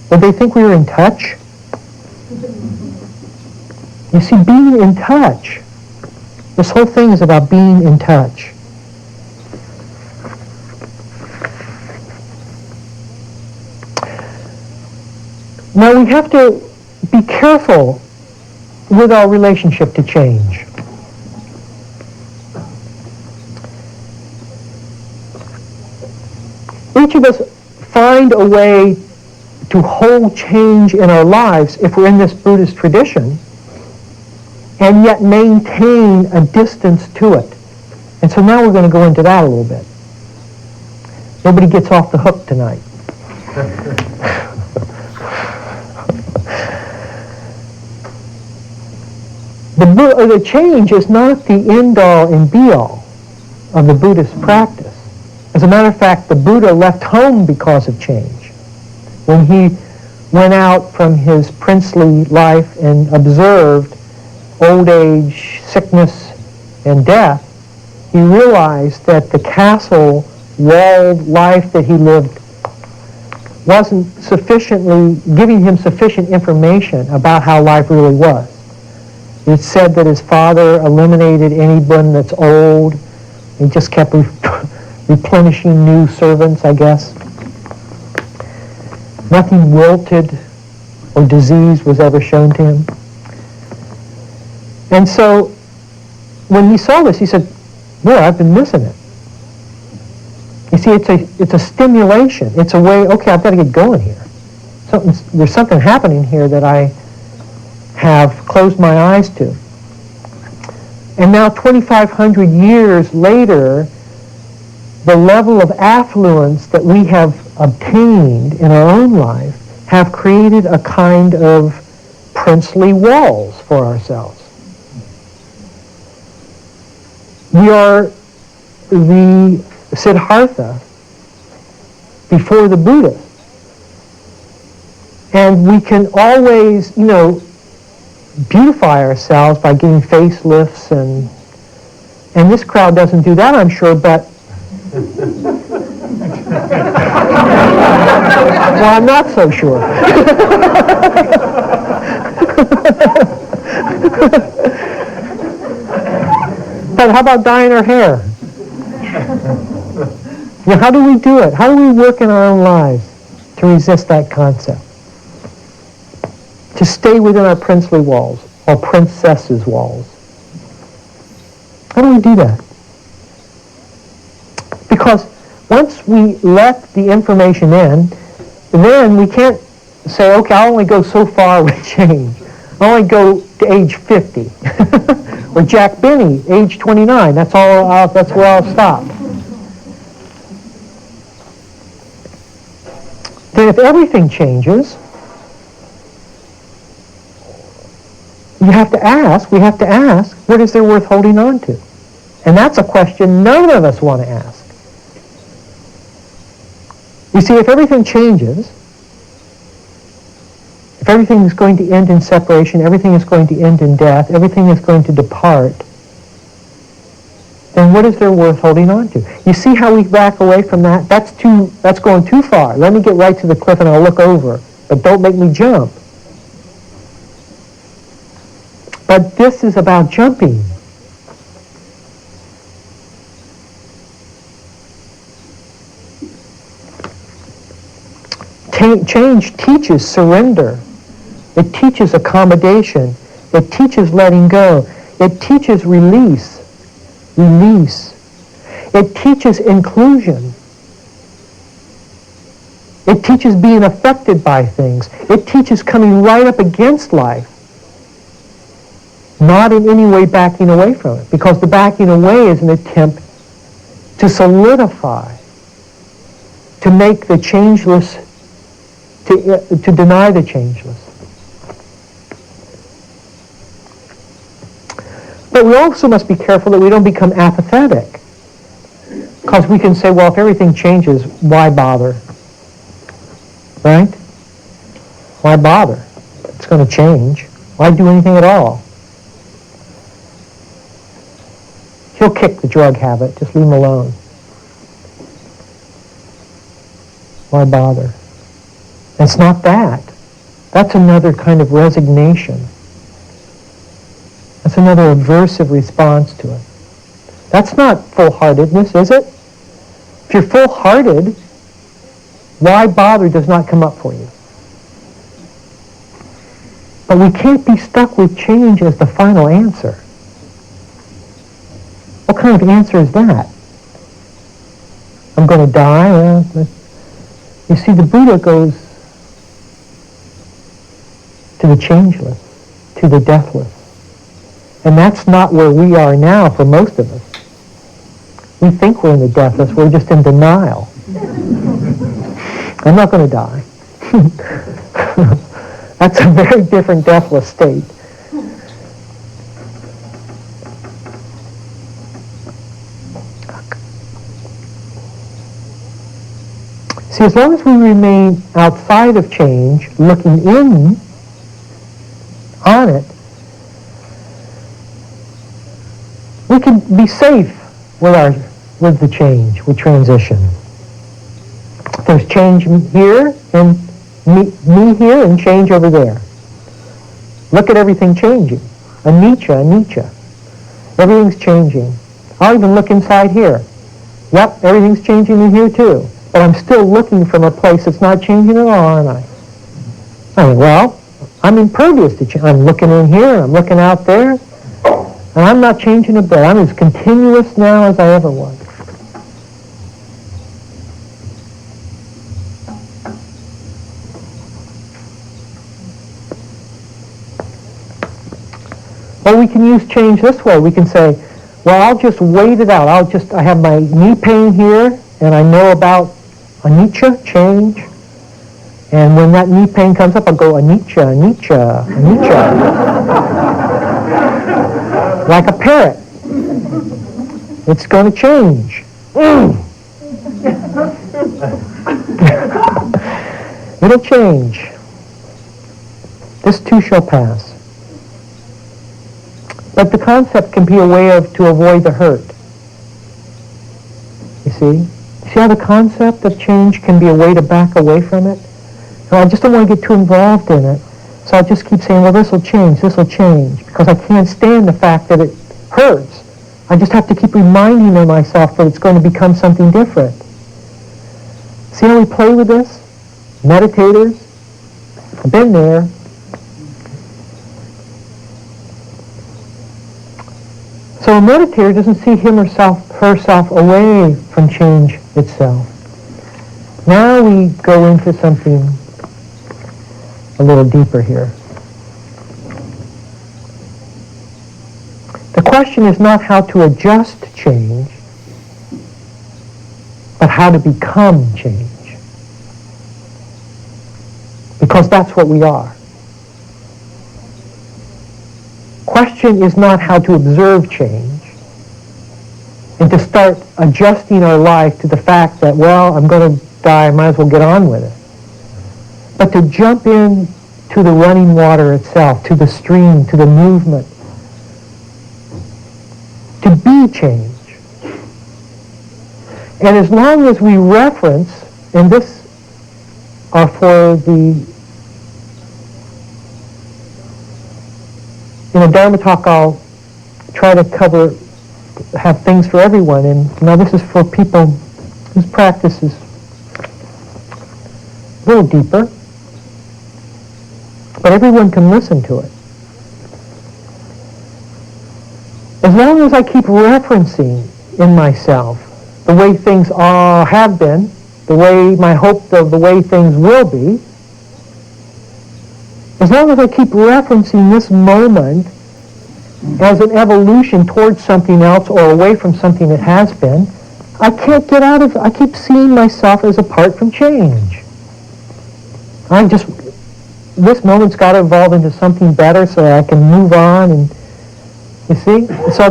[SPEAKER 6] Would they think we were in touch? You see, being in touch. This whole thing is about being in touch. Now we have to be careful with our relationship to change. Each of us find a way to hold change in our lives if we're in this Buddhist tradition, and yet maintain a distance to it. And so now we're going to go into that a little bit. Nobody gets off the hook tonight. The change is not the end-all and be-all of the Buddhist practice. As a matter of fact, the Buddha left home because of change. When he went out from his princely life and observed old age, sickness, and death, he realized that the castle-walled life that he lived wasn't sufficiently giving him sufficient information about how life really was. It said that his father eliminated anyone that's old. He just kept replenishing new servants, I guess. Nothing wilted or disease was ever shown to him. And so when he saw this, he said, boy, I've been missing it. You see, it's a stimulation. It's a way, okay, I've got to get going here. There's something happening here that I have closed my eyes to. And now 2,500 years later, the level of affluence that we have obtained in our own life have created a kind of princely walls for ourselves. We are the Siddhartha before the Buddha. And we can always, beautify ourselves by getting facelifts, and this crowd doesn't do that, I'm sure, but well, I'm not so sure. But how about dyeing our hair? How do we do it? How do we work in our own lives to resist that concept? To stay within our princely walls, or princesses' walls. How do we do that? Because once we let the information in, then we can't say, okay, I'll only go so far with change. I'll only go to age 50. Or Jack Benny, age 29. That's where I'll stop. Then if everything changes, we have to ask, what is there worth holding on to? And that's a question none of us want to ask. You see, if everything changes, if everything is going to end in separation, everything is going to end in death, everything is going to depart, then what is there worth holding on to? You see how we back away from that? That's going too far. Let me get right to the cliff and I'll look over, but don't make me jump. But this is about jumping. Change teaches surrender. It teaches accommodation. It teaches letting go. It teaches release. It teaches inclusion. It teaches being affected by things. It teaches coming right up against life. Not in any way backing away from it, because the backing away is an attempt to solidify, to make the changeless, to deny the changeless. But we also must be careful that we don't become apathetic, because we can say, well, if everything changes, why bother? Right? Why bother? It's going to change. Why do anything at all? He'll kick the drug habit. Just leave him alone. Why bother? It's not that. That's another kind of resignation. That's another aversive response to it. That's not full-heartedness, is it? If you're full-hearted, why bother does not come up for you. But we can't be stuck with change as the final answer. What kind of answer is that? I'm going to die? Well, you see, the Buddha goes to the changeless, to the deathless. And that's not where we are now for most of us. We think we're in the deathless, we're just in denial. I'm not going to die. That's a very different deathless state. See, as long as we remain outside of change, looking in on it, we can be safe with the change, with transition. There's change here and me here and change over there. Look at everything changing. Anicca. Everything's changing. I'll even look inside here. Yep, everything's changing in here too. But I'm still looking from a place that's not changing at all, aren't I? I mean, well, I'm impervious to change. I'm looking in here, and I'm looking out there, and I'm not changing a bit. I'm as continuous now as I ever was. Or we can use change this way. We can say, well, I'll just wait it out. I have my knee pain here, and I know about anicca, change. And when that knee pain comes up, I'll go anicca, anicca, anicca. Like a parrot. It's going to change. It'll change. This too shall pass. But the concept can be a way to avoid the hurt. You see? See how the concept of change can be a way to back away from it? So I just don't want to get too involved in it. So I just keep saying, well, this will change, because I can't stand the fact that it hurts. I just have to keep reminding myself that it's going to become something different. See how we play with this? Meditators, I've been there. So a meditator doesn't see him or herself away from change itself. Now we go into something a little deeper here. The question is not how to adjust change, but how to become change. Because that's what we are. Question is not how to observe change and to start adjusting our life to the fact that, well, I'm going to die, I might as well get on with it. But to jump in to the running water itself, to the stream, to the movement, to be change. And as long as we reference, and this are for the, in a Dharma talk I'll try to have things for everyone, and now this is for people whose practice is a little deeper, but everyone can listen to it. As long as I keep referencing in myself the way things have been, the way my hope of the way things will be, as long as I keep referencing this moment as an evolution towards something else or away from something that has been, I can't get out of, I keep seeing myself as apart from change. This moment's got to evolve into something better so that I can move on, and you see? So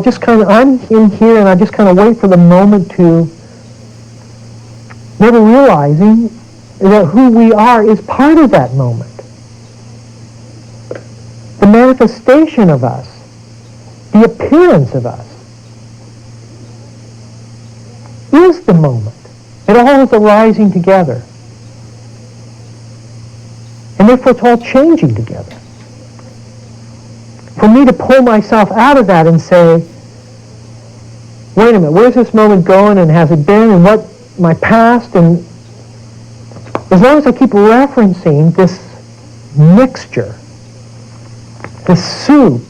[SPEAKER 6] I'm in here and I just kind of wait for the moment to, never realizing that who we are is part of that moment. The manifestation of us, the appearance of us, is the moment. It all is arising together. And therefore it's all changing together. For me to pull myself out of that and say, wait a minute, where's this moment going, and has it been, and what my past, and as long as I keep referencing this mixture, this soup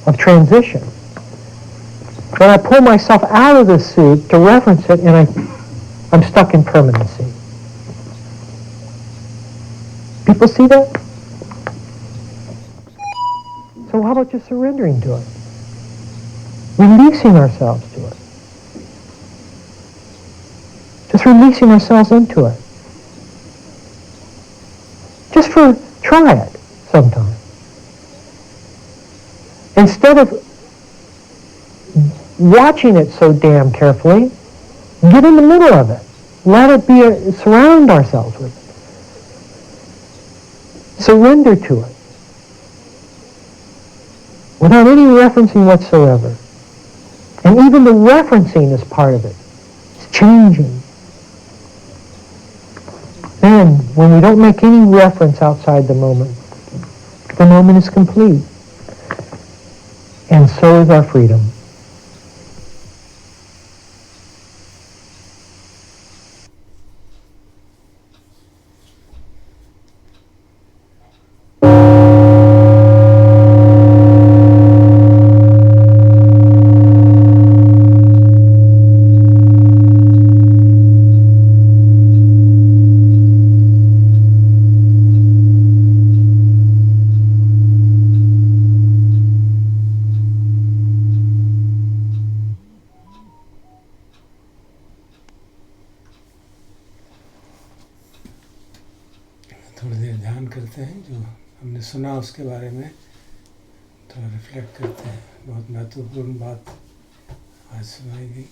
[SPEAKER 6] of transition, when I pull myself out of this soup to reference it, and I'm stuck in permanency. People see that? So how about just surrendering to it? Releasing ourselves to it. Just releasing ourselves into it. Just try it sometime. Instead of watching it so damn carefully, get in the middle of it. Let it be, surround ourselves with it. Surrender to it. Without any referencing whatsoever. And even the referencing is part of it. It's changing. Then, when we don't make any reference outside the moment is complete. And so is our freedom.
[SPEAKER 2] हमने सुना उसके बारे में थोड़ा reflect करते हैं। बहुत महत्वपूर्ण बात आज सुनाई गई।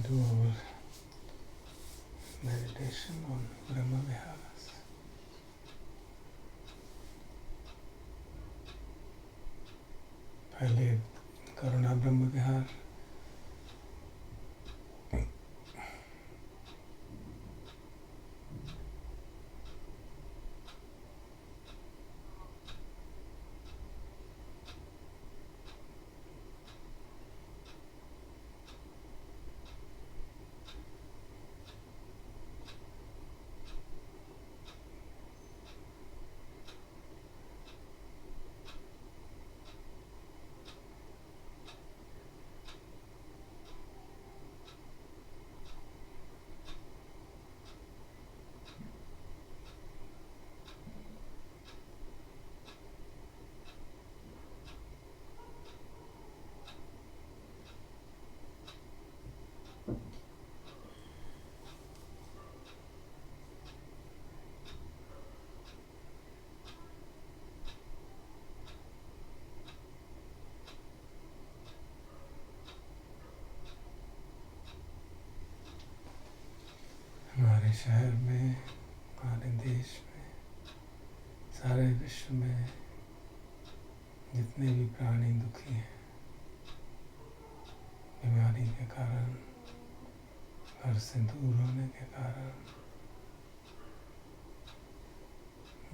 [SPEAKER 2] do our meditation on Brahma Viharas. पहले करुणा ब्रह्म विहार, हमारे शहर में, हमारे देश में, सारे विश्व में जितने भी प्राणी दुखी हैं, बीमारी के कारण, घर से दूर होने के कारण,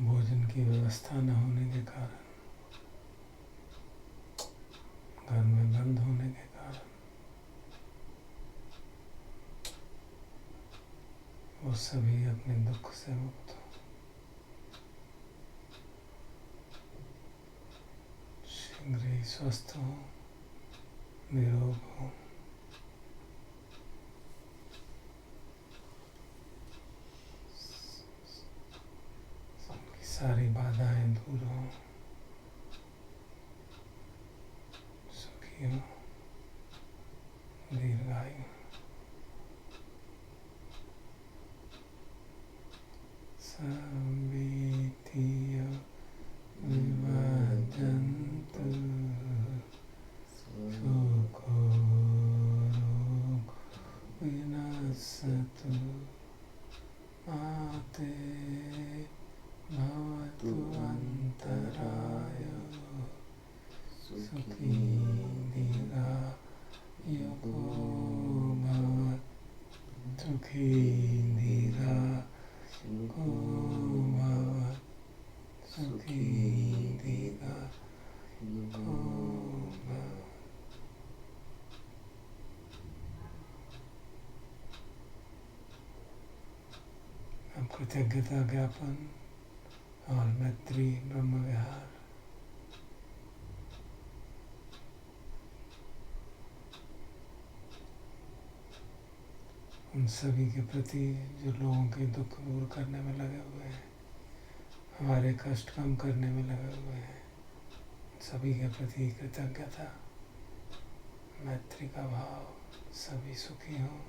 [SPEAKER 2] भोजन की व्यवस्था न होने के कारण, घर में बंद होने के कारण, वो सभी अपने दुख से मुक्त हो। शीघ्र ही स्वस्थ हो, निरोग हो। सारी बाधाएं दूर हो, सुखी हो, दीर्घायु। संविधिय विभजन्तु सुखो रोग विनश्यतु माते भवतु अन्तरायो सुखी दीर्घायुको भवतु सुखी दीर्घायुको भवतु सुखी दीर्घायुको भवतु। अब कृतज्ञता ज्ञापन और मैत्री ब्रह्म विहार। उन सभी के प्रति जो लोगों के दुख दूर करने में लगे हुए हैं, हमारे कष्ट कम करने में लगे हुए हैं, सभी के प्रति कृतज्ञता, मैत्री का भाव। सभी सुखी हों,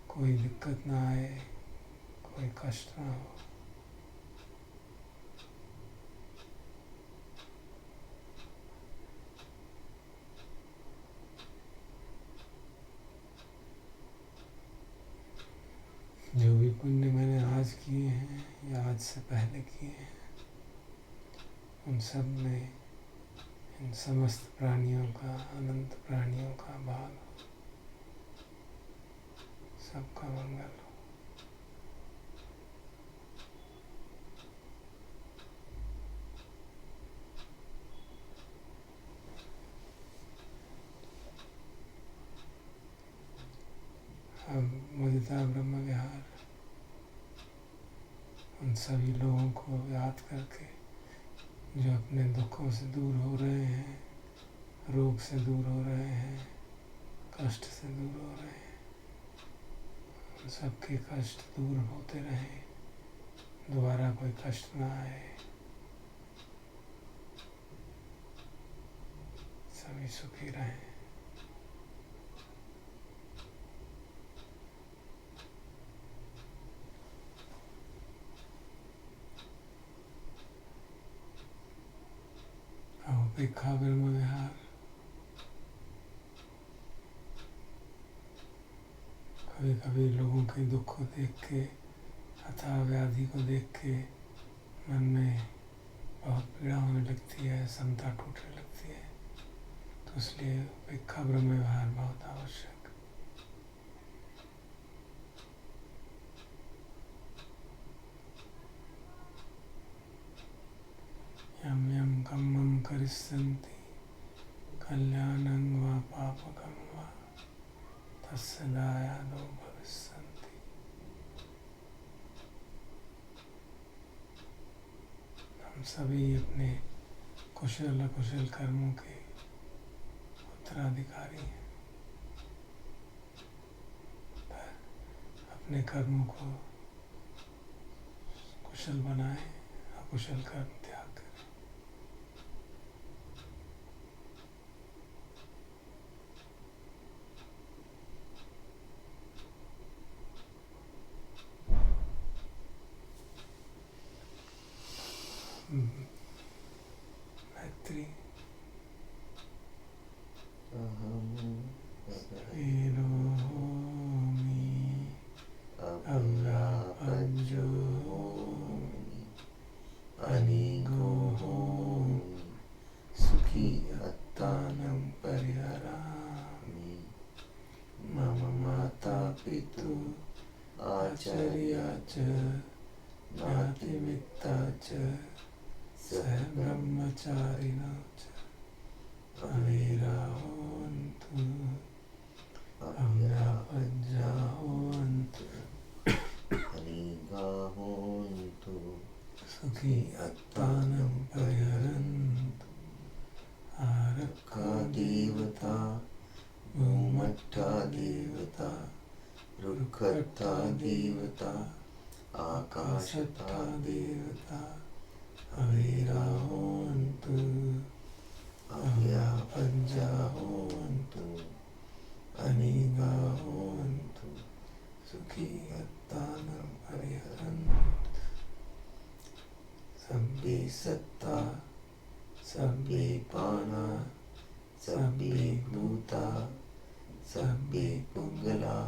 [SPEAKER 2] कोई दिक्कत ना आए, कोई कष्ट ना हो। जो भी पुण्य मैंने आज किए हैं या आज से पहले किए हैं, उन सब में इन समस्त प्राणियों का, अनंत प्राणियों का भाग, सबका मंगल हो। अब मुदिता ब्रह्म विहार, उन सभी लोगों को याद करके जो अपने दुखों से दूर हो रहे हैं, रोग से दूर हो रहे हैं, कष्ट से दूर हो रहे हैं, उन सबके कष्ट दूर होते रहें, दोबारा कोई कष्ट ना आए, सभी सुखी रहें। उपेक्षा ब्रह्म विहार, कभी कभी लोगों के दुख को देख के, अथाह व्याधि को देख के मन में बहुत पीड़ा होने लगती है, समता टूटने लगती है। तो इसलिए उपेक्षा ब्रह्म व्यवहार बहुत आवश्यक। यम यम कर्मं करिष्यन्ति कल्याणं वा पापकं वा तस्य दायादो भविष्यन्ति। हम सभी अपने कुशल अकुशल कर्मों के उत्तराधिकारी हैं। अपने कर्मों को कुशल बनाएं, अकुशल कर्म त्याग करें। मैत्री वीरोमि अव्यापज्योमि अनिगोहोमि सुखी अत्तानं परिहरामि। मम माता पितु आचार्या च ज्ञातिमित्ता च सह ब्रह्मचारिणो च अविराहोन्तु अव्यापज्याहोन्तु
[SPEAKER 4] अनिगाहोन्तु
[SPEAKER 2] सुखी अत्तानं परिहरन्तु। आरक्खा
[SPEAKER 4] देवता
[SPEAKER 2] भूमट्ठा देवता
[SPEAKER 4] रुक्खट्टा देवता
[SPEAKER 2] आकाशट्ठा देवता अविराहोन्तु अव्यापज्याहोन्तु अनिगाहोन्तु सुखी अत्तानं परिहरन्तु। सब्बे सत्ता सब्बे पाना सब्बे भूता सब्बे पुद्गला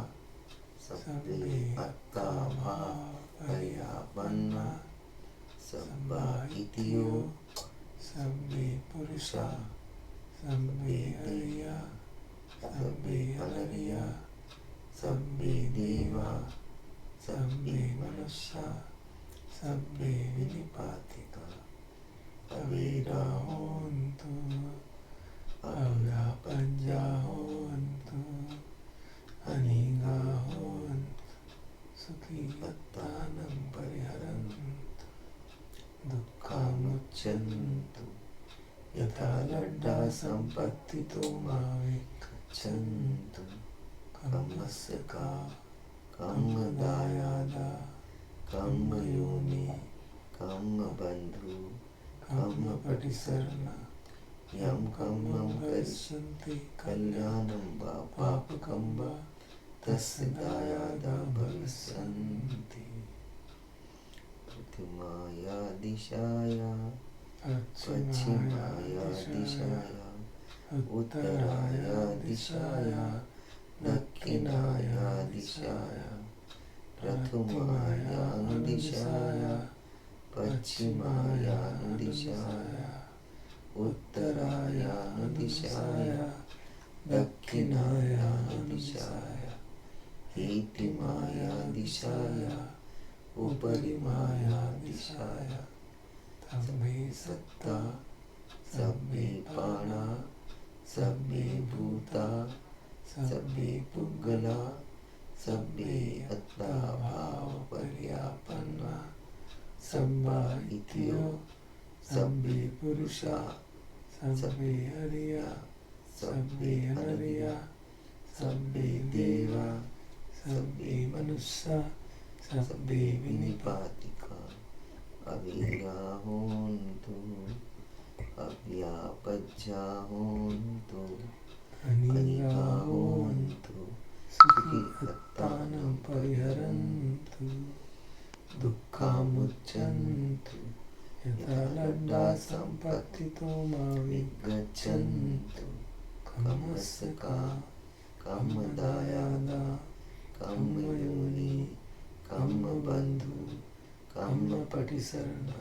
[SPEAKER 2] सब्बे अत्ता भावयापन्ना सब्बा इतियो सब्बे पुरुषा सब्बे अरिया सब्बे अनरिया सब्बे देवा सब्बे मनुष्या सब्बे विनिपातिका अविराहोन्तु अव्यापज्याहोन्तु अनिगाहोन्तु सुखी अत्तानं परिहरन्तु। दुःखामुच्यन्तु यथा लड्डा सम्पत्तितो मा विगच्छन्तु। कर्मस्य का कर्मदायादा कर्मयोनि
[SPEAKER 4] कर्मबन्धु
[SPEAKER 2] कर्मपटिसरण यं कर्मं करिष्यन्ति
[SPEAKER 4] कल्याणं वा
[SPEAKER 2] पापकं वा तस्य दायादा भविष्यन्ति।
[SPEAKER 4] पश्चिमाया दिशाया
[SPEAKER 2] पश्चिमाया
[SPEAKER 4] दिशाया
[SPEAKER 2] उत्तराया दिशाया दक्षिणाया दिशाया प्रथमायानुदिशाया
[SPEAKER 4] पश्चिमायानुदिशाया
[SPEAKER 2] उत्तरायानुदिशाया दक्षिणायानुदिशाया हीतिमायादिशाया उपरिमायादिशाया सब्बे सत्ता सब्बे पाणा सब्बे भूता सब्बे पुद्गला सब्बे अत्ता भाव पर्यापन्ना सब्बा इतियो सब्बे पुरुषा सब्बे हरिया सब्बे अनरिया सब्बे देवा सब्बे मनुष्या सब्बे विनिपातिका
[SPEAKER 4] अविराहोन्तु अव्यापज्याहोन्तु
[SPEAKER 2] अनिगाहोन्तु सुखी अत्तानं परिहरन्तु। दुःखामुच्यन्तु यथा लड्डा सम्पत्तितो मा विगच्छन्तु। कर्मस्य का कर्मदायादा
[SPEAKER 4] कम्मयोनि कम्मबन्धु कम्मपटिसरण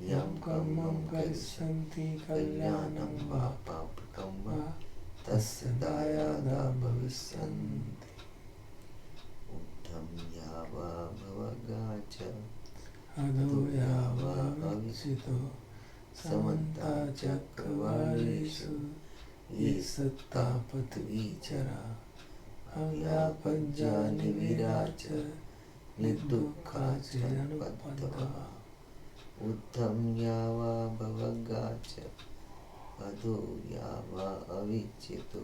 [SPEAKER 4] यं कम्मं करिष्यन्ति कल्याणं वा पापकं वा तस्य दायादा भविष्यन्ति उद्धं यावा भवगाच अधो यावा अविचितो समन्ता चक्रवालेषु ये सत्ता पृथ्वीचरा अव्यापज्या निविराच निर्दुःखा च अनुपद्रवा उद्धं यावा भवगाच अधो यावा अविचितो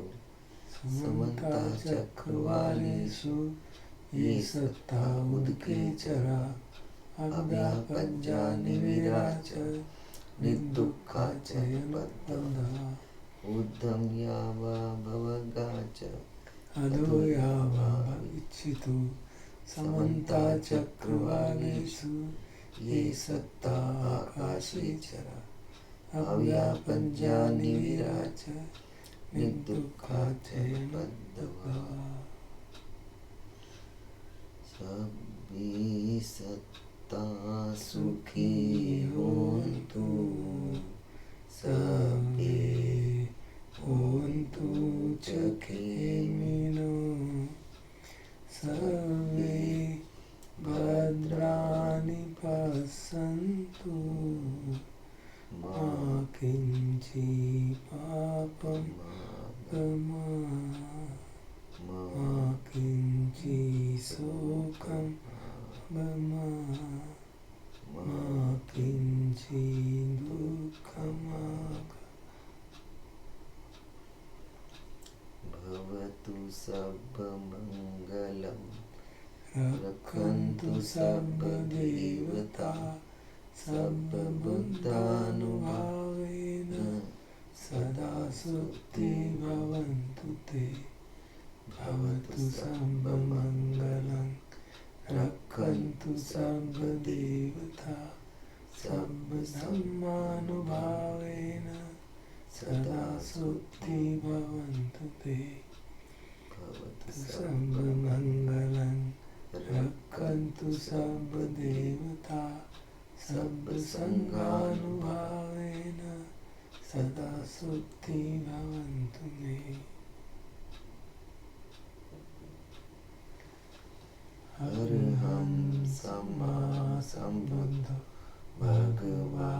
[SPEAKER 4] समन्ता चक्रवालेषु ये सत्ता उदके चरा अव्यापज्या निविराच निर्दुःखा च अनुपद्रवा उद्धं यावा भवगाच अधो यावा अविचितो समन्ता चक्रवालेषु ये सत्ता आकाशे चरा अव्यापज्या निविराच निर्दुःखा च अनुपद्रवा सब्बे सत्ता सुखी होन्तु सब्बे होन्तु चखेमिनो सर्वे भद्राणि पश्यन्तु मा किञ्चित् पापं मा किञ्चित् शोकं मा किञ्चित् दुःखं भवतु सर्वमङ्गलं रक्षन्तु सर्वदेवता सर्वबुद्धानुभावेन सदा सुखी भवन्तु ते भवतु सर्वमङ्गलं रक्षन्तु सर्वदेवता सर्वधर्मानुभावेन सदा सुखी भवन्तु ते भवतु सर्वमङ्गलं रक्षन्तु सर्वदेवता सर्वसङ्घानुभावेन सदा सुखी भवन्तु ते अरहं सम्मा सम्बुद्धो भगवा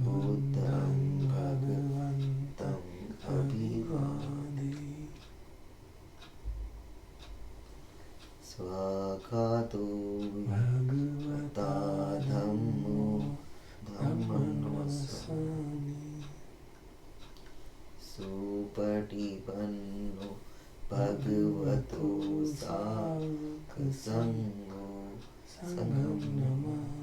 [SPEAKER 4] बुद्धं भगवन्तं अभिवादे स्वाखातो भगवता धम्मो धम्मनमस्सामि सुपटिपन्नो भगवतो साधुसङ्घो संघं नमामि